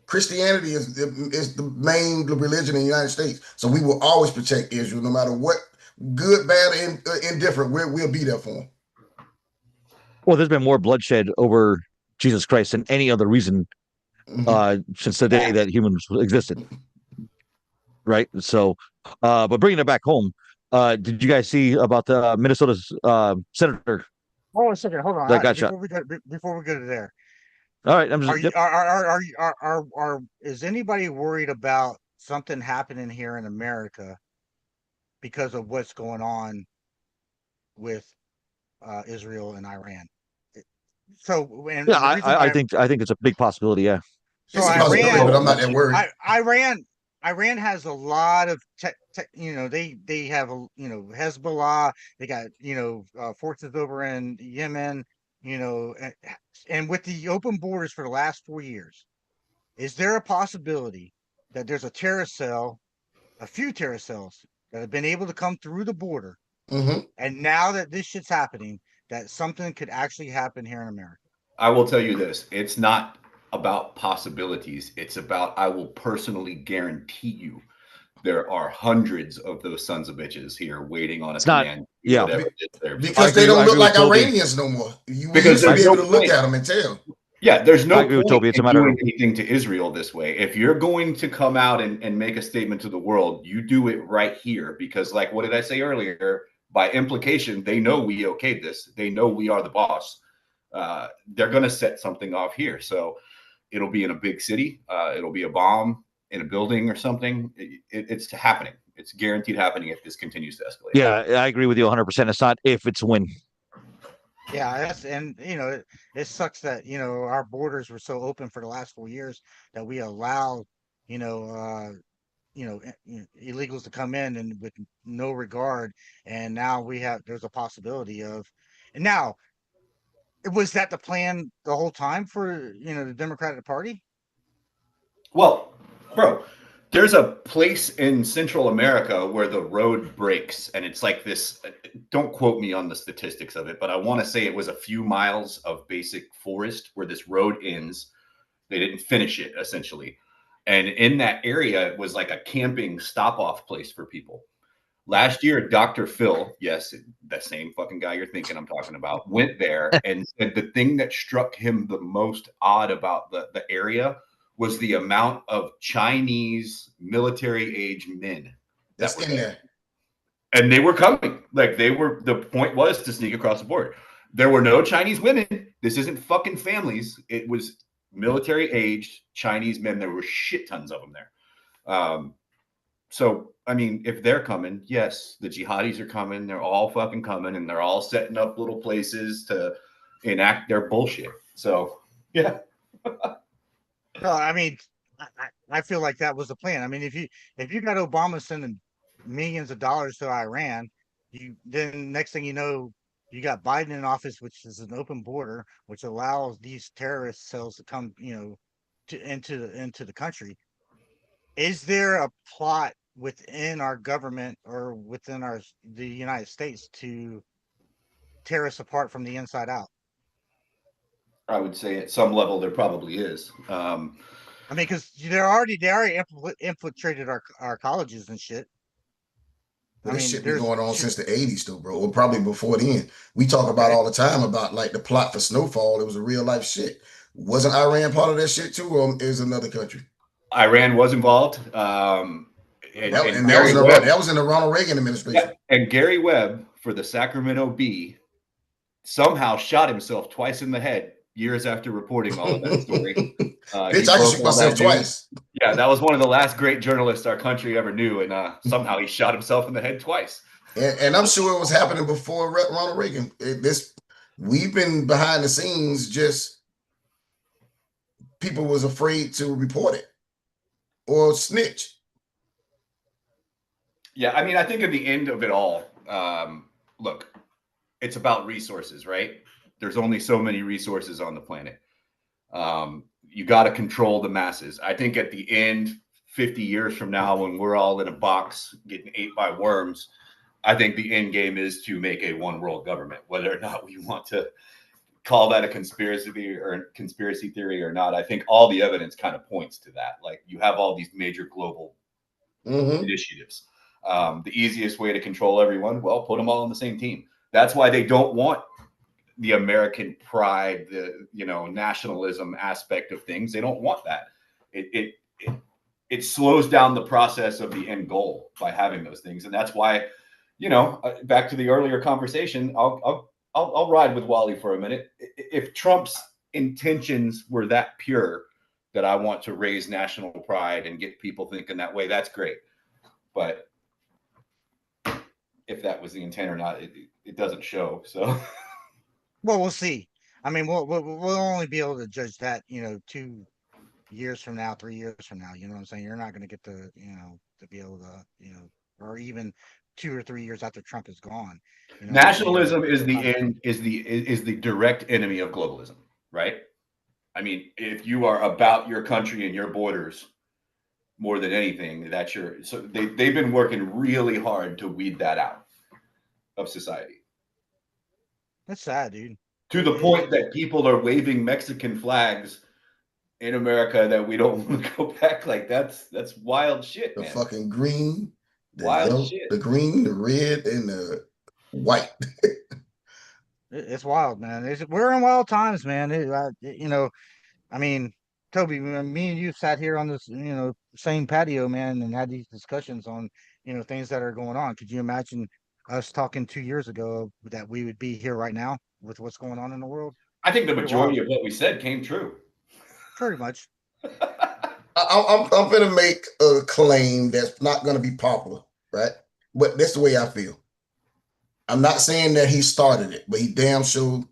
Christianity is the main religion in the United States. So we will always protect Israel, no matter what, good, bad, and indifferent. We'll be there for them. Well, there's been more bloodshed over Jesus Christ than any other reason since the day that humans existed. Right. So, but bringing it back home, did you guys see about the Minnesota's senator Hold on a second. Hold on. that got shot? Before we go to there, All right. I'm are just, you yep. is anybody worried about something happening here in America because of what's going on with Israel and Iran? So, Yeah. and the reason why, I think it's a big possibility. Yeah. so It's a possibility, but I'm not that worried. Iran has a lot of they have Hezbollah, they got forces over in Yemen, and with the open borders for the last 4 years, is there a possibility that there's a few terrorist cells that have been able to come through the border, Mm-hmm. and now that this shit's happening, that something could actually happen here in America. I will tell you this: it's not about possibilities. It's about I will personally guarantee you there are hundreds of those sons of bitches here waiting on a It's not- command. yeah. Whatever it is they're- Because agree- they don't I look agree like with Toby. Iranians no more. We Because used to be there's able no to look point. at them and tell. Yeah, there's no I agree with point Toby. It's a in matter doing of- anything to Israel this way. If you're going to come out and make a statement to the world, you do it right here. Because, like, what did I say earlier? By implication, they know we okayed this. They know we are the boss. They're going to set something off here. So it'll be in a big city. It'll be a bomb in a building or something. It's happening. It's guaranteed happening if this continues to escalate. Yeah, I agree with you 100%. It's not if, it's when. Yeah, and it sucks that our borders were so open for the last 4 years that we allowed illegals to come in and with no regard, and now there's a possibility of, and now was that the plan the whole time for the Democratic Party? Well, bro, there's a place in Central America where the road breaks, and it's like this. Don't quote me on the statistics of it, but I want to say it was a few miles of basic forest where this road ends. They didn't finish it, essentially. And in that area, it was like a camping stop-off place for people. Last year, Dr. Phil, yes, the same fucking guy you're thinking I'm talking about, went there and said the thing that struck him the most odd about the area was the amount of Chinese military-age men That's in there. and they were coming. Like, the point was to sneak across the border. There were no Chinese women. This isn't fucking families. It was military-aged Chinese men. There were shit tons of them there. So, I mean, if they're coming, yes, the jihadis are coming. They're all fucking coming, and they're all setting up little places to enact their bullshit. So, yeah. No, I mean, I feel like that was the plan. I mean, if you got Obama sending millions of dollars to Iran, then next thing you know, you got Biden in office, which is an open border, which allows these terrorist cells to come, into the country. Is there a plot within our government or within the United States to tear us apart from the inside out? I would say at some level there probably is. I mean, because they already infiltrated our colleges and shit. Well, this shit been going on since the 80s, though, bro. Or probably before then. We talk about all the time about like the plot for Snowfall. It was a real life shit. Wasn't Iran part of that shit too, or is another country? Iran was involved. That was in the Ronald Reagan administration. Yeah, and Gary Webb for the Sacramento Bee somehow shot himself twice in the head years after reporting all of that story. Bitch, I can shoot myself twice. Yeah, that was one of the last great journalists our country ever knew, and somehow he shot himself in the head twice. And I'm sure it was happening before Ronald Reagan. We've been behind the scenes, just people was afraid to report it or snitch. Yeah, I mean, I think at the end of it all, look, it's about resources, right? There's only so many resources on the planet. You got to control the masses. I think at the end, 50 years from now, when we're all in a box getting ate by worms, I think the end game is to make a one world government, whether or not we want to call that a conspiracy theory or not. I think all the evidence kind of points to that. Like, you have all these major global initiatives. The easiest way to control everyone, well, put them all on the same team. That's why they don't want the American pride, the nationalism aspect of things. They don't want that. It slows down the process of the end goal by having those things, and that's why, back to the earlier conversation, I'll ride with Wally for a minute. If Trump's intentions were that pure, that I want to raise national pride and get people thinking that way, that's great. But if that was the intent or not, it doesn't show. So, well, we'll see. I mean, we'll only be able to judge that, 2 years from now, 3 years from now. You know what I'm saying? You're not going to get to be able to, or even 2 or 3 years after Trump is gone. Nationalism is the direct enemy of globalism, right? I mean, if you are about your country and your borders more than anything. So they've been working really hard to weed that out of society. That's sad, dude. To the point that people are waving Mexican flags in America that we don't want to go back. Like that's wild shit, The man. fucking green, the Wild yellow, shit. the green, the red, and the white. It's wild, man. We're in wild times, man. I mean, Toby, me and you sat here on this, same patio, man, and had these discussions on, things that are going on. Could you imagine us talking 2 years ago that we would be here right now with what's going on in the world? I think the Pretty majority wild. of what we said came true. Pretty much. I'm going to make a claim that's not going to be popular, right? But that's the way I feel. I'm not saying that he started it, but he damn sure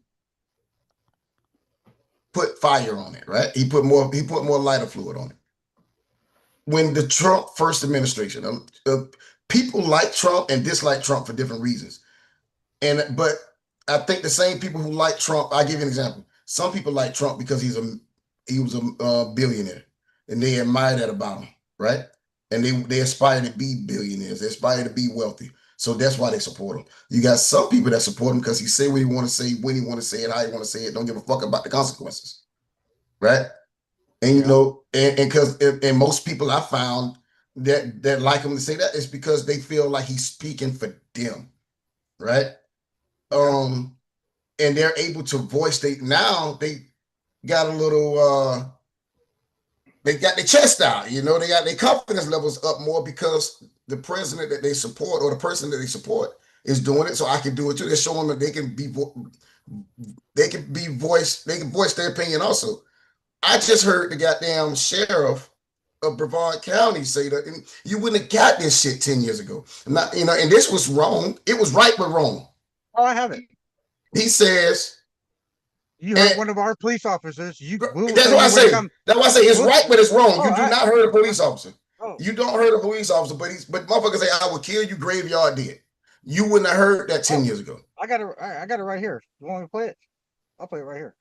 put fire on it, right? He put more lighter fluid on it. When the Trump first administration, people like Trump and dislike Trump for different reasons. But I think the same people who like Trump, I'll give you an example. Some people like Trump because he was a billionaire and they admire that about him, right? And they aspire to be billionaires. They aspire to be wealthy. So that's why they support him. You got some people that support him because he say what he want to say, when he want to say it, how he want to say it. Don't give a fuck about the consequences, right? And and most people I found that like him to say that is because they feel like he's speaking for them, right? And they're able to voice. They got a little. They got their chest out, they got their confidence levels up more because the president that they support or the person that they support is doing it. So I can do it too. They're showing that they can voice their opinion also. I just heard the goddamn sheriff of Brevard County say that you wouldn't have got this shit 10 years ago. And this was wrong. It was right but wrong. Oh, I have it. He says. You heard one of our police officers. That's why I say. That's why I say it's right, but it's wrong. You do not hurt a police officer. You don't hurt a police officer, but motherfuckers say I would kill you, graveyard dead. You wouldn't have heard that 10 years ago. I got it right here. You want me to play it? I'll play it right here.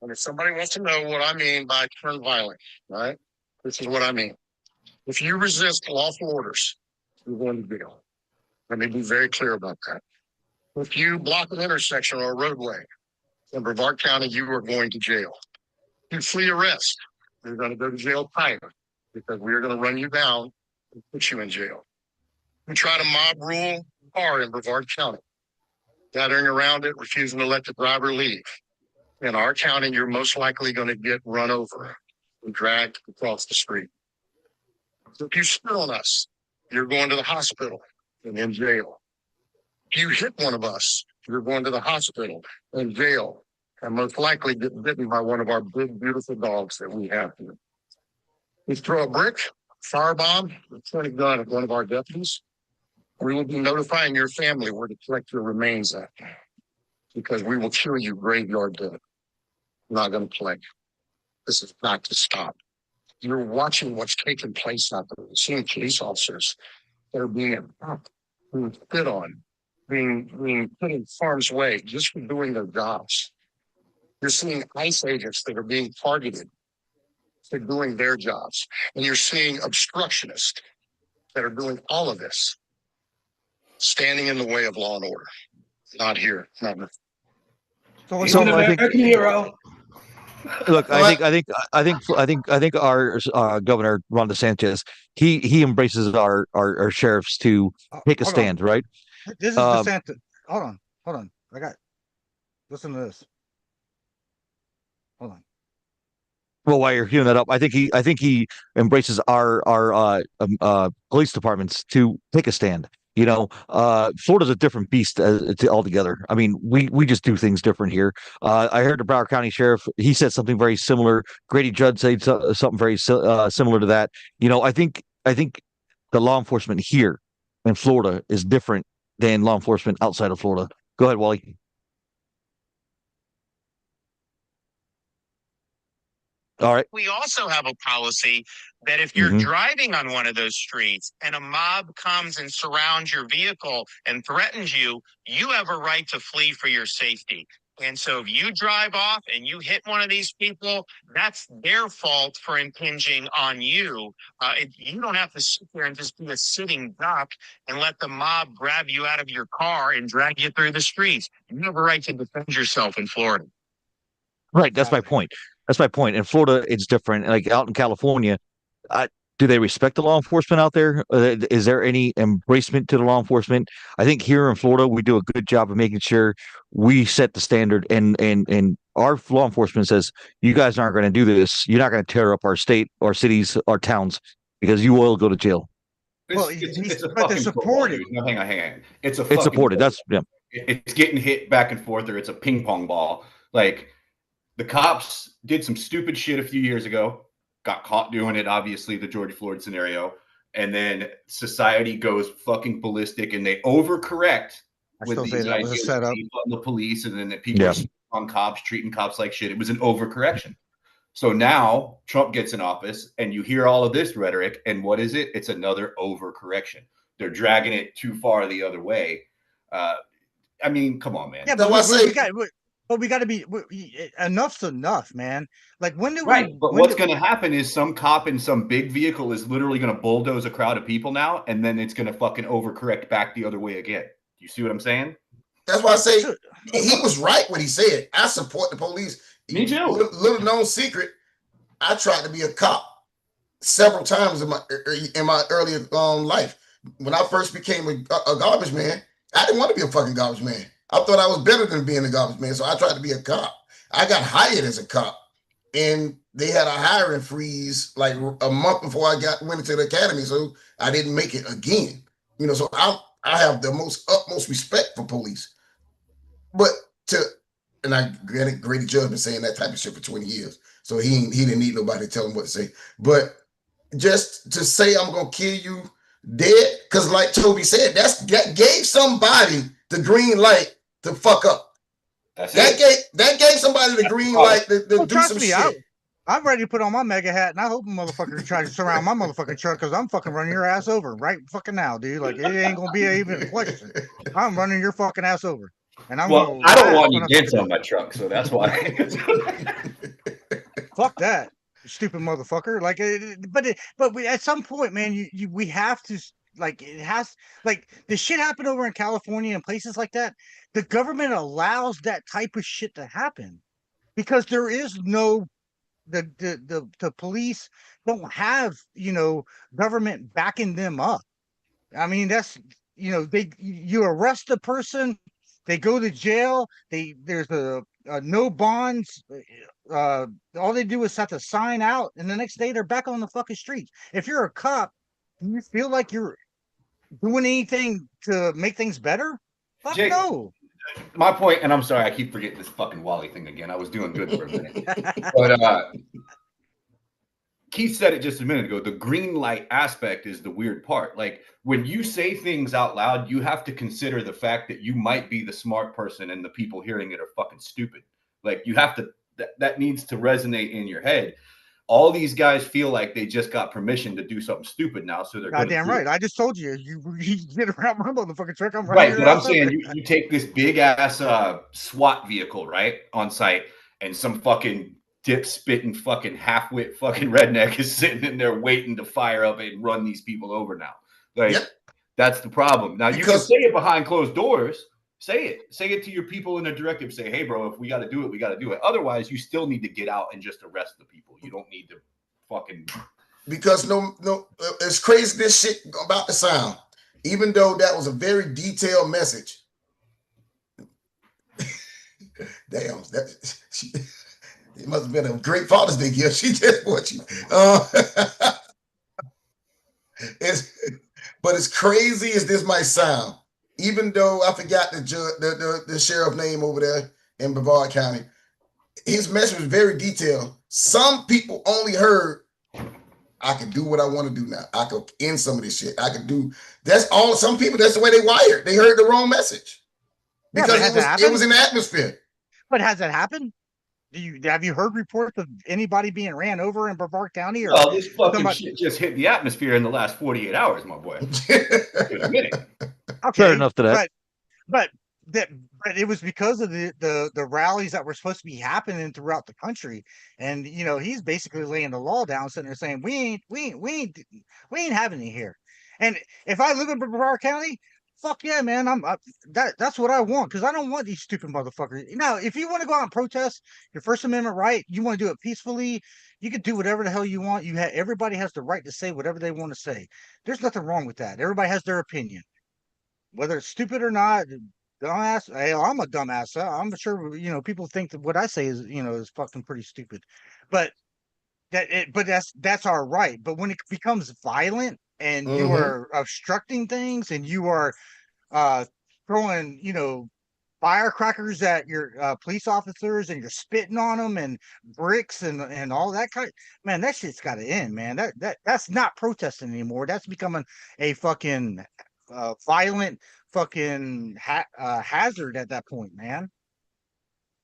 And if somebody wants to know what I mean by turn violent, right? This is what I mean. If you resist lawful orders, you're going to jail. Let me be very clear about that. If you block an intersection or a roadway in Brevard County, you are going to jail. If you flee arrest, you're going to go to jail time because we are going to run you down and put you in jail. We try to mob rule a car in Brevard County, gathering around it, refusing to let the driver leave. In our county, you're most likely going to get run over and dragged across the street. If you spit on us, you're going to the hospital and in jail. If you hit one of us, you're going to the hospital and jail, and most likely get bitten by one of our big, beautiful dogs that we have here. If you throw a brick, firebomb, or point a gun at one of our deputies, we will be notifying your family where to collect your remains at, because we will kill you graveyard dead. We're not going to play. This is not to stop. You're watching what's taking place out there. You're seeing police officers that are being attacked, being spit on, being put in harm's way just for doing their jobs. You're seeing ICE agents that are being targeted for doing their jobs. And you're seeing obstructionists that are doing all of this, standing in the way of law and order. Not here. Not here. He's an American hero. Look, I think our Governor Ron DeSantis, he embraces our sheriffs to take a stand, right? This is DeSantis. Hold on. Listen to this. Hold on. Well, while you're hearing that up, I think he embraces our police departments to take a stand. Florida's a different beast altogether. I mean, we just do things different here. I heard the Broward County Sheriff, he said something very similar. Grady Judd said something very similar to that. I think the law enforcement here in Florida is different than law enforcement outside of Florida. Go ahead, Wally. All right. We also have a policy that if you're driving on one of those streets and a mob comes and surrounds your vehicle and threatens you, you have a right to flee for your safety. And so if you drive off and you hit one of these people, that's their fault for impinging on you. You don't have to sit there and just be a sitting duck and let the mob grab you out of your car and drag you through the streets. You have a right to defend yourself in Florida. Right. That's my point. That's my point. In Florida, it's different. Like out in California, do they respect the law enforcement out there? Is there any embracement to the law enforcement? I think here in Florida, we do a good job of making sure we set the standard, and our law enforcement says, you guys aren't going to do this. You're not going to tear up our state, our cities, our towns, because you will go to jail. It's a but they're fucking supported. No, hang on. It's supported. That's It's getting hit back and forth, or it's a ping pong ball. Like the cops did some stupid shit a few years ago. Got caught doing it, obviously, the George Floyd scenario. And then society goes fucking ballistic and they overcorrect with these ideas of the police, and then that people are on cops, treating cops like shit. It was an overcorrection. So now Trump gets in office and you hear all of this rhetoric. And what is it? It's another overcorrection. They're dragging it too far the other way. I mean, come on, man. Yeah, but we got to be enough's enough, man. Like when do we? But what's going to happen is some cop in some big vehicle is literally going to bulldoze a crowd of people now, and then it's going to fucking overcorrect back the other way again. You see what I'm saying? That's why I say he was right when he said, "I support the police." Me too. Little known secret: I tried to be a cop several times in my earlier life. When I first became a garbage man, I didn't want to be a fucking garbage man. I thought I was better than being a garbage man, so I tried to be a cop. I got hired as a cop, and they had a hiring freeze like a month before I went into the academy, so I didn't make it again. You know, so I have the utmost respect for police. But and I granted Grady Judge been saying that type of shit for 20 years, so he didn't need nobody to tell him what to say. But just to say I'm gonna kill you dead, because like Toby said, that gave somebody the green light to fuck up. That gave somebody the green light to do some shit. I'm ready to put on my mega hat, and I hope a motherfucker tries to surround my motherfucking truck, because I'm fucking running your ass over right fucking now, dude. Like, it ain't gonna be even a question. I'm running your fucking ass over. And I don't want you dents on my truck, so that's why. Fuck that, stupid motherfucker. Like, but at some point, man, we have to. Like, it has, like, the shit happened over in California and places like that. The government allows that type of shit to happen because there is no, the police don't have, government backing them up. I mean, that's, you arrest a person, they go to jail, there's a no bonds, all they do is have to sign out, and the next day they're back on the fucking streets. If you're a cop, do you feel like you're doing anything to make things better? Fuck Jake, no. My point, and I'm sorry, I keep forgetting this fucking Wally thing again. I was doing good for a minute. But Keith said it just a minute ago. The green light aspect is the weird part. Like, when you say things out loud, you have to consider the fact that you might be the smart person and the people hearing it are fucking stupid. Like, you have to, that needs to resonate in your head. All these guys feel like they just got permission to do something stupid now, so they're goddamn right. I just told you, you get around my motherfucking truck. I'm right, but I'm saying you take this big ass SWAT vehicle, right, on site, and some fucking dip spitting fucking half-wit fucking redneck is sitting in there waiting to fire up and run these people over now. Like, that's the problem. Now, you can say it behind closed doors. Say it to your people in the directive. Say, hey, bro, if we got to do it, we got to do it. Otherwise, you still need to get out and just arrest the people. You don't need to fucking. Because no, it's crazy this shit about the sound. Even though that was a very detailed message. Damn, it must have been a great Father's Day gift. She just bought you. But as crazy as this might sound, even though I forgot the sheriff name over there in Brevard County, his message was very detailed. Some people only heard, I can do what I want to do now. I could end some of this shit. I could do, that's all. Some people, that's the way they wired. They heard the wrong message because it was in the atmosphere. But has it happened? Have you heard reports of anybody being ran over in Brevard County? Or this fucking shit just hit the atmosphere in the last 48 hours, my boy. In a minute. Okay, fair enough to that. But that, but it was because of the rallies that were supposed to be happening throughout the country, and he's basically laying the law down, sitting there saying we ain't having it here. And if I live in Brevard County, fuck yeah, man, that's what I want, because I don't want these stupid motherfuckers. Now, if you want to go out and protest your First Amendment right, you want to do it peacefully, you can do whatever the hell you want. Everybody has the right to say whatever they want to say. There's nothing wrong with that. Everybody has their opinion, whether it's stupid or not. Dumbass. Hey, I'm a dumbass. I'm sure people think that what I say is fucking pretty stupid, but that's our right. But when it becomes violent and you are obstructing things and you are throwing firecrackers at your police officers, and you're spitting on them, and bricks and all that kind of, man, that shit's got to end, man. That's not protesting anymore. That's becoming a fucking violent fucking hazard at that point, man.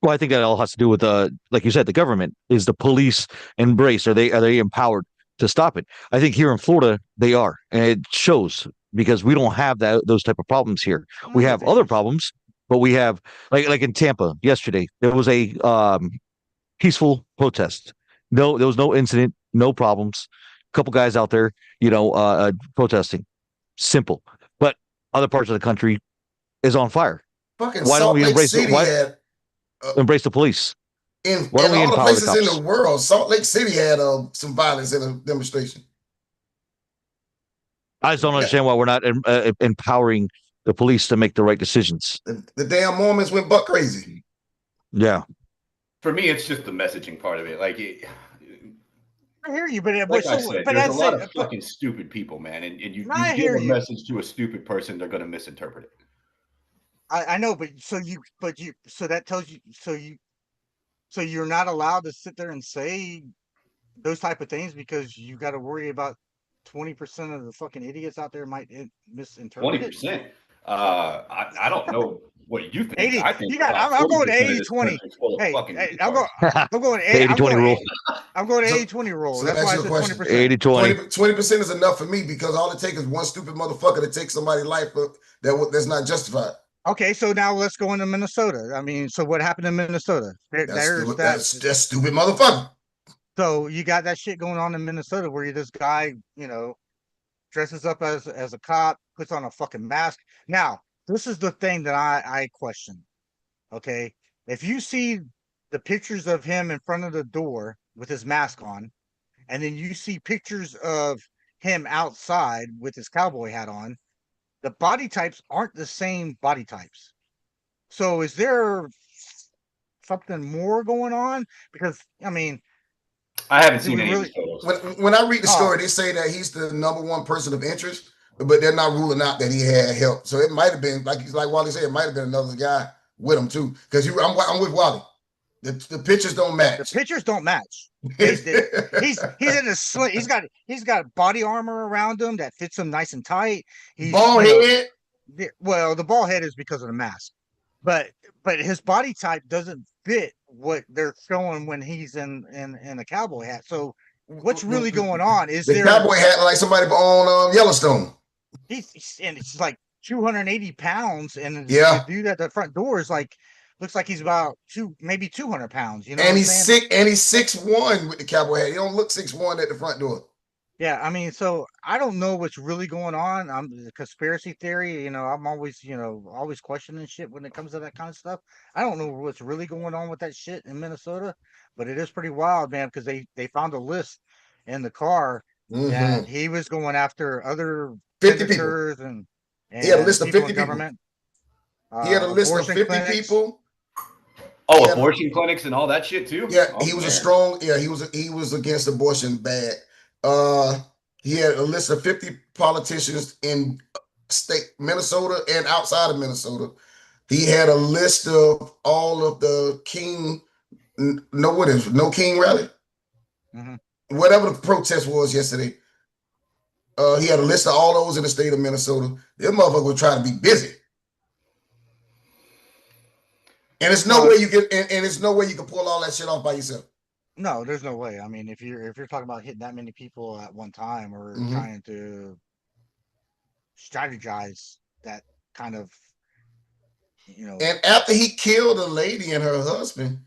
Well, I think that all has to do with like you said, the government. Is the police embraced? Are they empowered to stop it? I think here in Florida they are, and it shows, because we don't have those type of problems here. We have other problems, but we have like in Tampa yesterday, there was a peaceful protest. No, there was no incident, no problems. A couple guys out there, protesting. Simple. But other parts of the country is on fire. Fucking Why don't Salt we Lake embrace City had embrace the police? in Why don't we all the empower the places in cops? the world. Salt Lake City had some violence in a demonstration. I just don't understand why we're not empowering the police to make the right decisions. The damn Mormons went buck crazy. Yeah. For me, it's just the messaging part of it. Like, I hear you, but like I said, there's a lot of fucking stupid people, man. And you give a message to a stupid person, they're going to misinterpret it. I know, but so that tells you, so you're not allowed to sit there and say those type of things, because you got to worry about 20% of the fucking idiots out there might misinterpret 20%. I don't know what you think. 80. I think I'm going to 80-20. Hey, I'm going 80-20 rule. I'm going to 80-20 rule. So that's why I said 20%. 20% is enough for me, because all it takes is one stupid motherfucker to take somebody's life that's not justified. Okay, so now let's go into Minnesota. I mean, so what happened in Minnesota? That's stupid motherfucker. So you got that shit going on in Minnesota, where this guy, dresses up as a cop, puts on a fucking mask. Now, this is the thing that I question. Okay, if you see the pictures of him in front of the door with his mask on, and then you see pictures of him outside with his cowboy hat on, the body types aren't the same body types. So is there something more going on? Because I mean, I haven't seen any of these photos. When I read the story, they say that he's the number one person of interest, but they're not ruling out that he had help. So it might have been, like Wally said, it might have been another guy with him too. Because I'm with Wally. The pictures don't match. The pictures don't match. He's in a sling. He's got body armor around him that fits him nice and tight. He's bald head. Well, the bald head is because of the mask, but his body type doesn't fit what they're showing when he's in a cowboy hat. So what's really going on? Is the cowboy hat like somebody on Yellowstone? And it's like 280 pounds, and the dude at the front door is like, looks like he's about maybe 200 pounds. And he's 6'1" with the cowboy hat. He don't look 6'1" at the front door. Yeah, I mean, so I don't know what's really going on. I'm the conspiracy theory. I'm always, always questioning shit when it comes to that kind of stuff. I don't know what's really going on with that shit in Minnesota, but it is pretty wild, man, because they found a list in the car that he was going after other 50 senators people. and he had a list of 50 people. Government. He had a list of 50 clinics. People. Oh, abortion clinics and all that shit too. Yeah, he was he was against abortion bad. He had a list of 50 politicians in state Minnesota and outside of Minnesota. He had a list of all of the No King rally. Whatever the protest was yesterday. He had a list of all those in the state of Minnesota. Them motherfuckers were trying to be busy. And it's no way you can, and it's no way you can pull all that shit off by yourself. No, there's no way. I mean, if you're talking about hitting that many people at one time, or trying to strategize that kind of And after he killed a lady and her husband,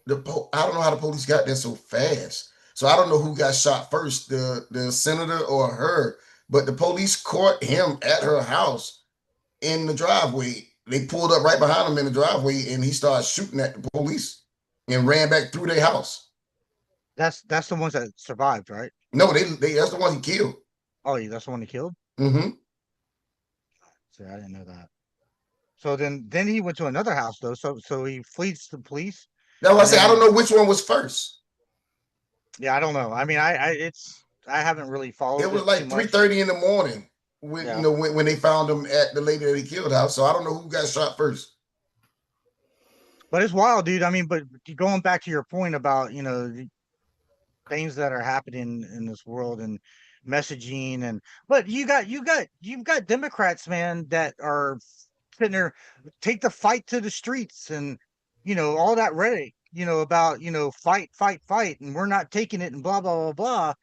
I don't know how the police got there so fast. So I don't know who got shot first, the senator or her. But the police caught him at her house in the driveway. They pulled up right behind him in the driveway, and he started shooting at the police and ran back through their house. That's the ones that survived, right? No, they that's the one he killed. Oh, yeah, that's the one he killed. Mm-hmm. See, I didn't know that. So then he went to another house though. So he flees the police. That's why I say I don't know which one was first. Yeah, I don't know. I mean, I haven't really followed. It was like 3:30 in the morning when when they found him at the lady that he killed house. So I don't know who got shot first. But it's wild, dude. I mean, but going back to your point about things that are happening in this world and messaging but you've got Democrats, man, that are sitting there, take the fight to the streets and all that rhetoric, about fight, and we're not taking it and blah blah blah blah.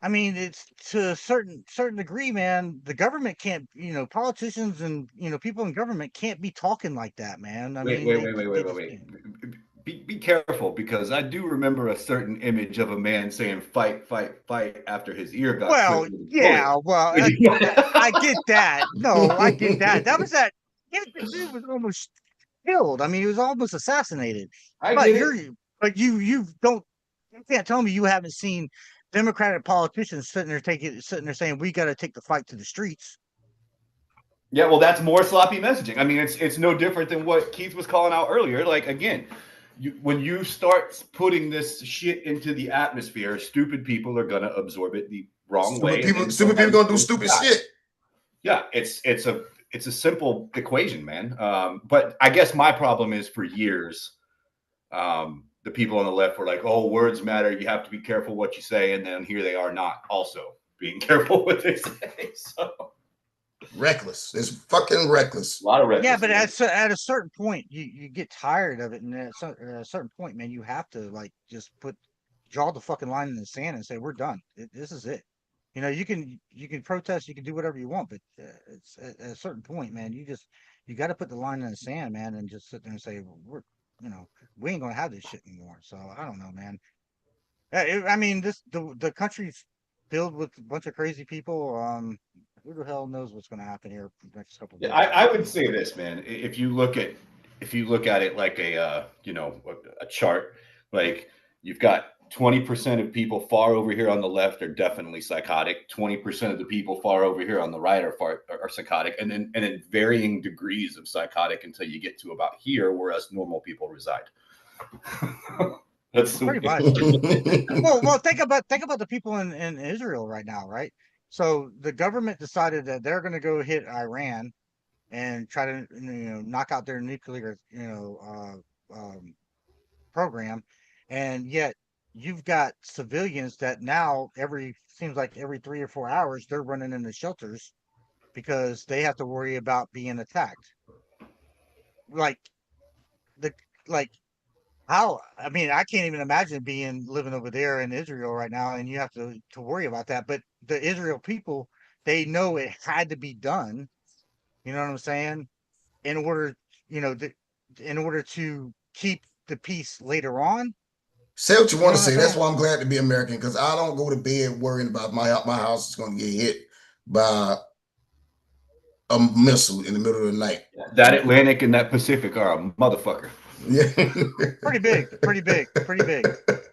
I mean, it's to a certain degree, man. The government can't, politicians and people in government can't be talking like that, man. Wait. Be careful, because I do remember a certain image of a man saying "fight" after his ear got. Well, yeah, well, I get that. No, I get that. That was that. The dude was almost killed. I mean, he was almost assassinated. You can't tell me you haven't seen Democratic politicians sitting there saying we got to take the fight to the streets. Yeah, well, that's more sloppy messaging. I mean, it's no different than what Keith was calling out earlier. Like, again, when you start putting this shit into the atmosphere, stupid people are going to absorb it the wrong way. Stupid people going to do stupid shit. Yeah, it's a simple equation, man. But I guess my problem is, for years, the people on the left were like, "Oh, words matter. You have to be careful what you say," and then here they are, not also being careful what they say. So. Reckless. It's fucking reckless. A lot of reckless. Yeah, but at a certain point, you get tired of it, and at a certain point, man, you have to just draw the fucking line in the sand and say we're done. This is it. You can protest, you can do whatever you want, but it's at a certain point, man. You got to put the line in the sand, man, and just sit there and say we ain't gonna have this shit anymore. So I don't know, man. I mean, the country's filled with a bunch of crazy people. Who the hell knows what's going to happen here for the next couple of days? I would say this, man. If you look at it like a chart, like you've got 20% of people far over here on the left are definitely psychotic. 20% of the people far over here on the right are psychotic, and then varying degrees of psychotic until you get to about here, where us normal people reside. That's pretty much. well, think about the people in Israel right now, right? So the government decided that they're going to go hit Iran and try to knock out their nuclear program, and yet you've got civilians that now seems like every 3 or 4 hours they're running into shelters because they have to worry about being attacked. How? I mean, I can't even imagine living over there in Israel right now, and you have to worry about that. But the Israel people, they know it had to be done. You know what I'm saying? In order to keep the peace later on. Say what you want to say. That's why I'm glad to be American, because I don't go to bed worrying about my house is going to get hit by a missile in the middle of the night. That Atlantic and that Pacific are a motherfucker. Yeah. pretty big.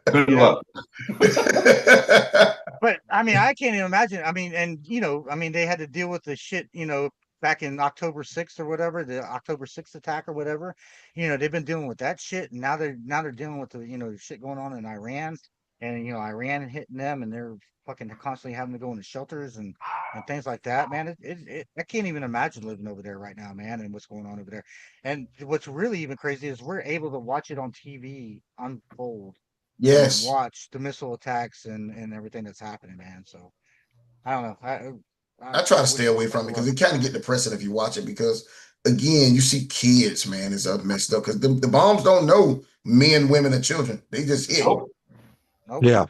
Good luck. But I mean, I can't even imagine. I mean, and they had to deal with the shit, back in October 6th or whatever, the October 6th attack or whatever. They've been dealing with that shit, and now they're dealing with the shit going on in Iran, and Iran hitting them, and they're fucking constantly having to go into shelters and things like that, man. I can't even imagine living over there right now, man, and what's going on over there. And what's really even crazy is we're able to watch it on TV unfold. Yes. And watch the missile attacks and everything that's happening, man. So I don't know. I try to stay away from it because it kind of get depressing if you watch it, because again, you see kids, man, is up messed up because the bombs don't know men, women, and children. They just hit. Nope. Yeah.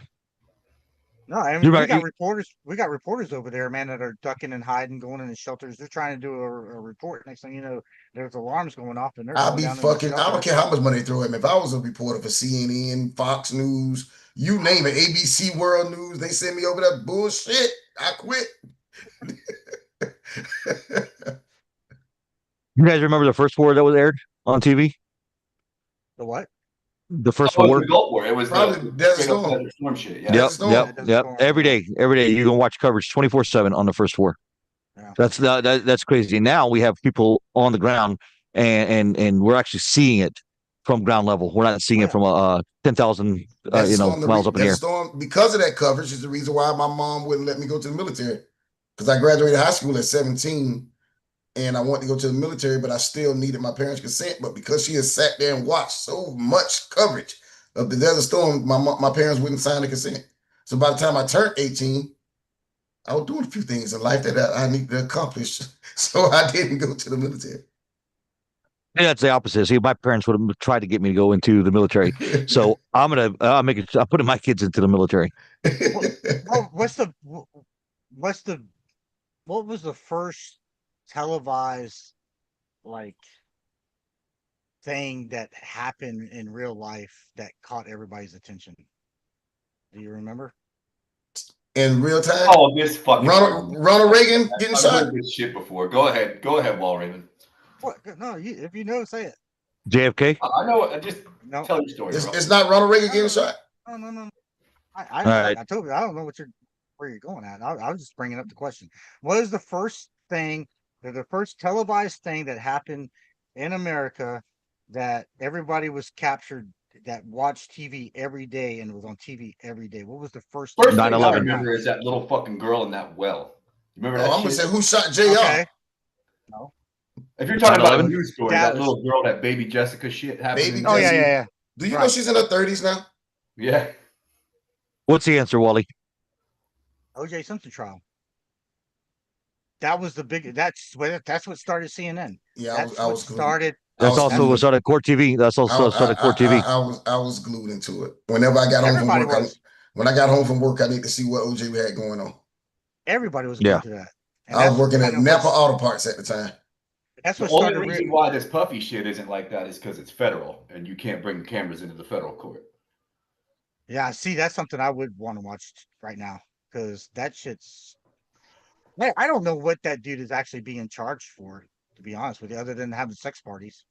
No, I mean we got reporters. We got reporters over there, man, that are ducking and hiding, going in the shelters. They're trying to do a report. Next thing you know, there's alarms going off, and they're I'll going be down in the fucking. I don't shelters. care how much money they throw at me. If I was a reporter for CNN, Fox News, you name it, ABC World News, they send me over that bullshit. I quit. You guys remember the first war that was aired on TV? The what? The first Oh, it was war. the Gulf War. It was Probably the Desert straight up Storm. Desert Storm shit. Yeah. Yep, Storm. yep, Yeah, yep. Every day, you can watch coverage 24/7 on the first war. Yeah. That's crazy. Now we have people on the ground, and we're actually seeing it from ground level. We're not seeing it from 10,000 miles up in the air. Storm, because of that coverage is the reason why my mom wouldn't let me go to the military. Because I graduated high school at 17 and I wanted to go to the military, but I still needed my parents' consent. But because she has sat there and watched so much coverage of the Desert Storm, my parents wouldn't sign the consent. So by the time I turned 18, I was doing a few things in life that I need to accomplish. So I didn't go to the military. Yeah, that's the opposite. See, my parents would have tried to get me to go into the military. So I'm putting my kids into the military. What was the first televised thing that happened in real life that caught everybody's attention? Do you remember? In real time? Oh, this fucking Ronald Reagan getting I've shot? heard this shit before. Go ahead, Wall Raven. What? No, if you know, say it. JFK? I know. Just tell your story. It's not Ronald Reagan getting shot? No. I told you, I don't know where you're going at. I was just bringing up the question. What is the first televised thing that happened in America that everybody was captured, that watched TV every day and was on TV every day? What was the first thing 9/11. I remember is that little fucking girl in that well. Remember that? I'm gonna say, who shot JR? Okay. No. If you're talking about a 9/11? news story, that little girl, that baby Jessica shit happened. Oh yeah. Do you know she's in her 30s now? Yeah. What's the answer, Wally? O.J. Simpson trial. That was the big. That's what started CNN. Yeah, I was started. That's also what started Court TV. That's also started Court TV. I was glued into it. Whenever I got home from work, when I got home from work, I need to see what OJ had going on. Everybody was glued to that. And I was working at Napa Auto Parts at the time. That's what started. The only reason why this puffy shit isn't like that is because it's federal, and you can't bring cameras into the federal court. Yeah, see, that's something I would want to watch right now, because that shit's. I don't know what that dude is actually being charged for, to be honest with you, other than having sex parties.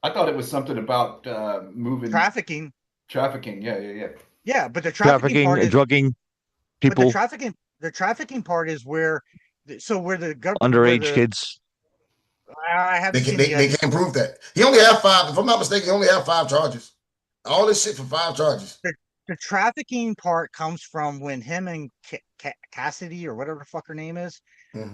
I thought it was something about moving trafficking. Trafficking, yeah. Yeah, but the trafficking part is, drugging people. But the trafficking part is where the government underage kids. I haven't seen they can't prove that. He only had 5. If I'm not mistaken, he only had 5 charges. All this shit for 5 charges. The trafficking part comes from when him and Cassidy, or whatever the fuck her name is,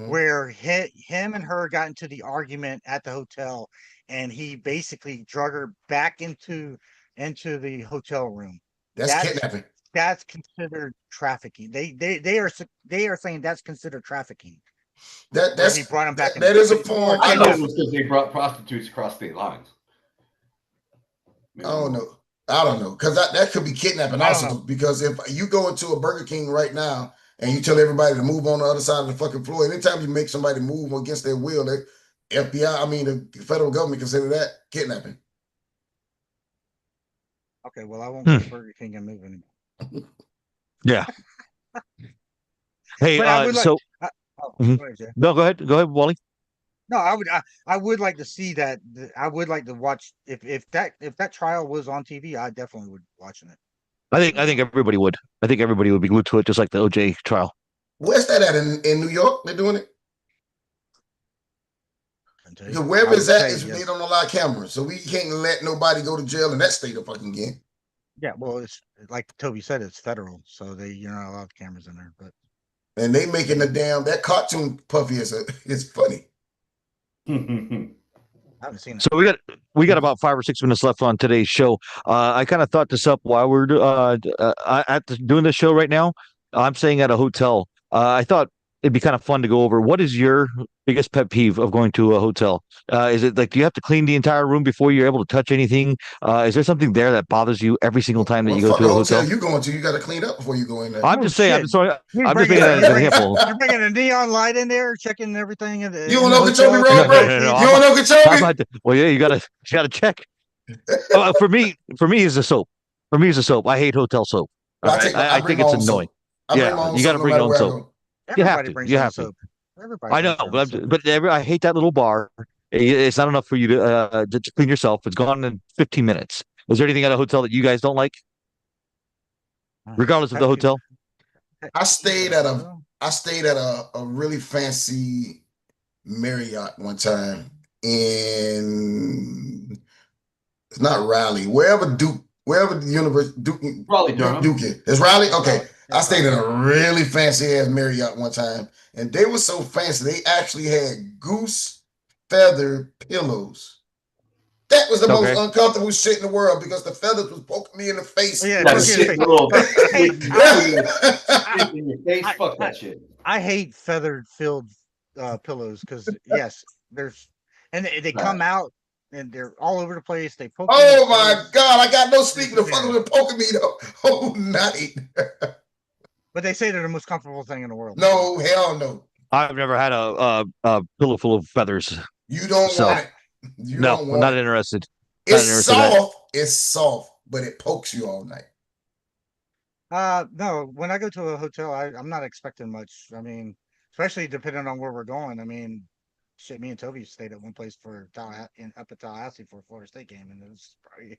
where him and her got into the argument at the hotel, and he basically drug her back into the hotel room. That's kidnapping. That's considered trafficking. They are saying that's consideed trafficking. That's he brought him back. That is a form. I know it was because they brought prostitutes across state lines. I don't know, because that could be kidnapping also. Because if you go into a Burger King right now and you tell everybody to move on the other side of the fucking floor, anytime you make somebody move against their will, the FBI, the federal government consider that kidnapping. Okay, well, I won't go to Burger King and move anymore. Yeah. Hey, no, go ahead, Wally. No, I would like to see that. I would like to watch if that trial was on TV. I definitely would watching it. I think everybody would. I think everybody would be glued to it, just like the OJ trial. Where's that at in New York? They're doing it. Because wherever it's at, they don't allow cameras, so we can't let nobody go to jail in that state of fucking game. Yeah, well, it's like Toby said, it's federal, so you're not allowed cameras in there. But and they making that cartoon Puffy is funny. I haven't seen it. So we got about 5 or 6 minutes left on today's show. I kind of thought this up while we're doing this show right now. I'm staying at a hotel. I thought it'd be kind of fun to go over. What is your biggest pet peeve of going to a hotel? Is it like, do you have to clean the entire room before you're able to touch anything? Is there something there that bothers you every single time that What you go to fucking a hotel hotel? you going to? You got to clean up before you go in there. I'm just saying. shit. I'm just making that as an example. You're bringing a neon light in there, checking everything. You don't know Kachobi No, Road, bro? no, no, no, You don't know Kachobi? well, yeah, you gotta check. For me, it's the soap. For me, it's the soap. I hate hotel soap. Well, All right? I bring think my it's own soap. annoying. I bring Yeah, my own you soap gotta no bring your matter own where I soap. go. You have Everybody to. brings You their have to. soap. Everybody I know, brings their own soap. but I hate that little bar. It's not enough for you to clean yourself. It's gone in 15 minutes. Is there anything at a hotel that you guys don't like, regardless of the hotel? I stayed at a really fancy Marriott one time in, it's not Raleigh, wherever the university Raleigh, Durham. Duke is. It's Raleigh? Okay. I stayed in a really fancy ass Marriott one time, and they were so fancy they actually had goose feather pillows. That was the most uncomfortable shit in the world because the feathers was poking me in the face. Yeah, That shit little in your face. Fuck that shit. I hate feathered filled pillows because yes, they come out and they're all over the place. They poke. Oh my god, I got no speaking. The fuckers been poking me the whole night. But they say they're the most comfortable thing in the world. No, hell no. I've never had a pillow full of feathers. You don't want it. I'm not interested. It's soft. It's soft, but it pokes you all night. No. When I go to a hotel, I'm not expecting much. I mean, especially depending on where we're going. I mean, shit. Me and Toby stayed at one place for up at Tallahassee for a Florida State game, and it was probably.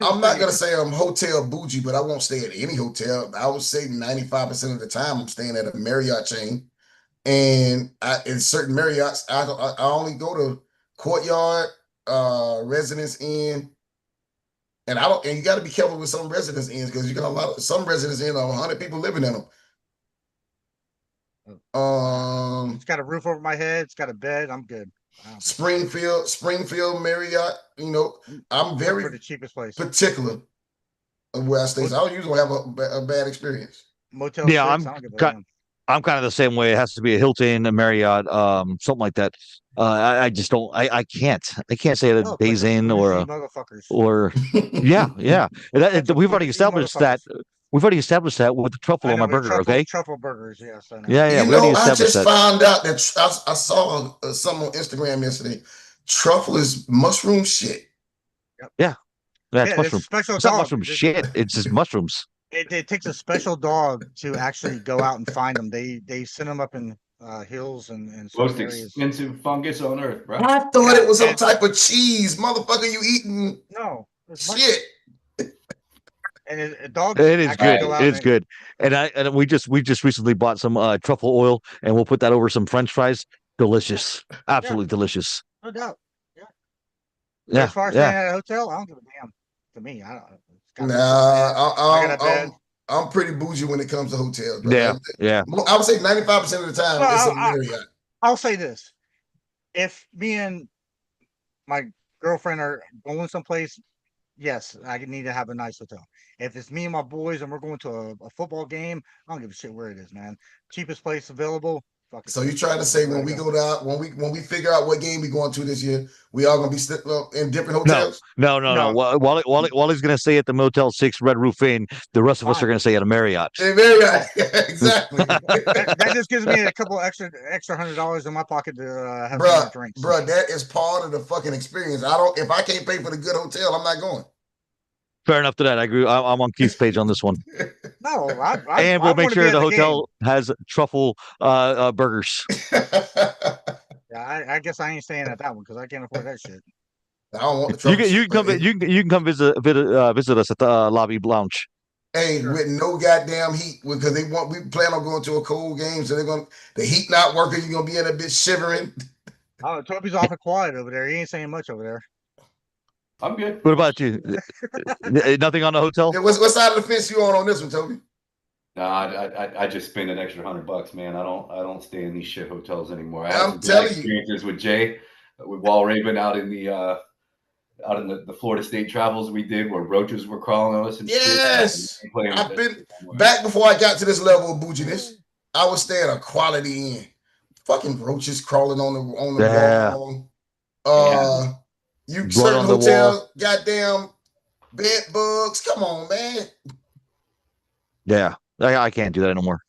I'm not gonna say I'm hotel bougie, but I won't stay at any hotel. I would say 95% of the time I'm staying at a Marriott chain, and in certain Marriotts, I only go to Courtyard, Residence Inn, and I don't. And you got to be careful with some Residence Inns because you got some Residence Inn 100 people living in them. It's got a roof over my head. It's got a bed. I'm good. Springfield Marriott. You know, I'm very for the cheapest place. particular of where I stay. So I don't usually have a bad experience. Motel. Yeah, 6, I don't give a damn. I'm kind of the same way. It has to be a Hilton, a Marriott, something like that. I just don't. I can't say a Days Inn or yeah. We've already established that. We've already established that with the truffle on my burger. Okay. Truffle burgers. Yes. I know. Yeah. You know, I just found out that I saw some on Instagram yesterday. Truffle is mushroom shit. Yeah. That's mushroom. It's not mushroom shit. It's just mushrooms. It takes a special dog to actually go out and find them. They send them up in hills and most expensive fungus on earth, bro. I thought it was some type of cheese, motherfucker. You eating? No shit. And a dog. It is good. It's good. And we just recently bought some truffle oil, and we'll put that over some French fries. Delicious, absolutely delicious. No doubt. Yeah. As far as staying at a hotel, I don't give a damn. To me, I don't. I'm pretty bougie when it comes to hotels. Bro. Yeah. I would say 95% of the time it's a Marriott. I'll say this: if me and my girlfriend are going someplace, yes, I need to have a nice hotel. If it's me and my boys and we're going to a football game, I don't give a shit where it is, man. Cheapest place available. So you trying to say when we go down, when we figure out what game we going to this year, we all gonna be in different hotels? No. Wally's gonna stay at the Motel 6 Red Roof Inn. The rest of us are gonna stay at a Marriott. Marriott, exactly. that just gives me a couple extra $100 in my pocket to have some drinks. Bro, that is part of the fucking experience. If I can't pay for the good hotel, I'm not going. Fair enough to that. I agree. I'm on Keith's page on this one. No, and we'll make sure the hotel has truffle burgers. Yeah, I guess I ain't staying at that one because I can't afford that shit. I don't want the truffle. You can come visit us at the lobby lounge. Hey, with no goddamn heat, because we plan on going to a cold game, so the heat not working. You're gonna be in a bit shivering. Oh, Toby's awful quiet over there. He ain't saying much over there. I'm good. What about you? Nothing on the hotel? Yeah, what side of the fence you on this one, Toby? No, I just spend an extra $100, man. I don't stay in these shit hotels anymore. I had I'm some telling experiences with Jay, with Wall Raven out in the out in the Florida State travels we did where roaches were crawling on us and Yes. shit. And I've been back before I got to this level of bouginess. I would stay at a Quality Inn. Fucking roaches crawling on the wall. You Blood certain on the hotels, goddamn bed bugs. Come on, man. Yeah, I can't do that anymore.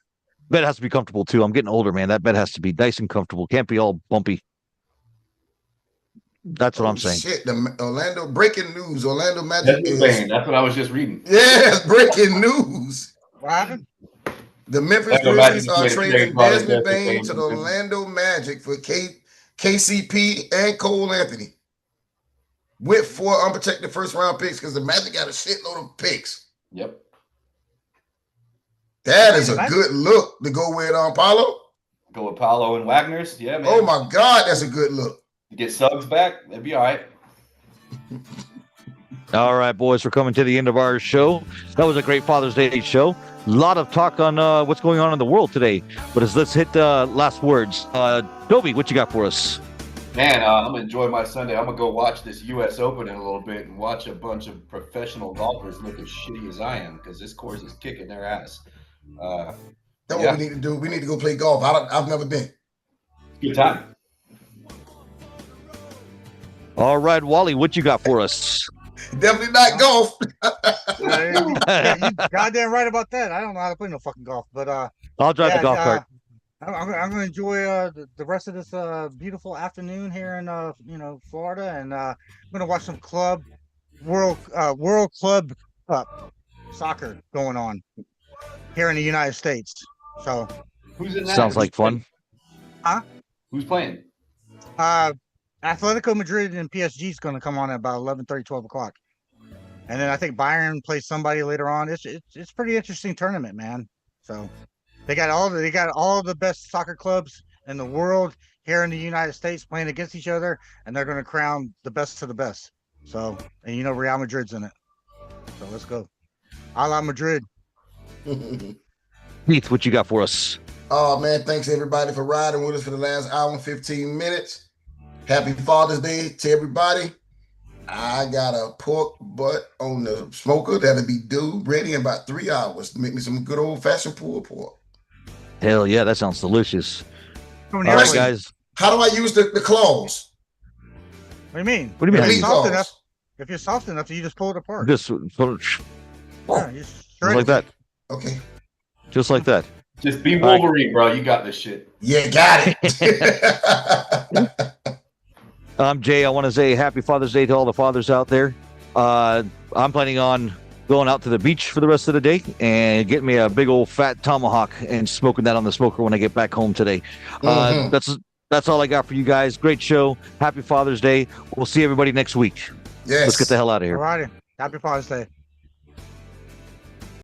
Bed has to be comfortable too. I'm getting older, man. That bed has to be nice and comfortable. Can't be all bumpy. That's what I'm saying. Shit, the Orlando breaking news. Orlando Magic That's what I was just reading. Yeah, breaking news. What happened? The Memphis Grizzlies are trading Desmond Bain to the Orlando Magic for KCP and Cole Anthony with 4 unprotected first-round picks because the Magic got a shitload of picks. Yep. That is a good look to go with Paulo. Go with Paulo and Wagner's. Yeah, man. Oh, my God, that's a good look. You get Suggs back, that'd be all right. All right, boys, we're coming to the end of our show. That was a great Father's Day show. A lot of talk on what's going on in the world today. But let's hit last words. Toby, what you got for us? Man, I'm going to enjoy my Sunday. I'm going to go watch this U.S. Open in a little bit and watch a bunch of professional golfers look as shitty as I am because this course is kicking their ass. That's what we need to do. We need to go play golf. I've never been. Good time. All right, Wally, what you got for us? Definitely not golf. Yeah, you goddamn right about that. I don't know how to play no fucking golf, but I'll drive the golf cart. I'm going to enjoy the rest of this beautiful afternoon here in Florida, and I'm going to watch some World Club Cup soccer going on here in the United States. So who's in that? Sounds like fun. Huh? Who's playing? Atletico Madrid and PSG is going to come on at about 11:30, 12 o'clock. And then I think Bayern plays somebody later on. It's pretty interesting tournament, man. So they got all the best soccer clubs in the world here in the United States playing against each other, and they're going to crown the best of the best. So, and Real Madrid's in it. So let's go. A la Madrid. Heath, what you got for us? Oh, man, thanks everybody for riding with us for the last hour and 15 minutes. Happy Father's Day to everybody. I got a pork butt on the smoker that'll be due ready in about 3 hours to make me some good old-fashioned pulled pork. Hell yeah, that sounds delicious. All right, guys. How do I use the claws? What do you mean? What do you mean? If you're soft enough, you just pull it apart. Just like that. Okay. Just like that. Just be Wolverine, bro. You got this shit. Yeah, got it. I'm Jay. I want to say happy Father's Day to all the fathers out there. I'm planning on going out to the beach for the rest of the day and getting me a big old fat tomahawk and smoking that on the smoker when I get back home today. That's all I got for you guys. Great show. Happy Father's Day. We'll see everybody next week. Yes. Let's get the hell out of here. All righty. Happy Father's Day.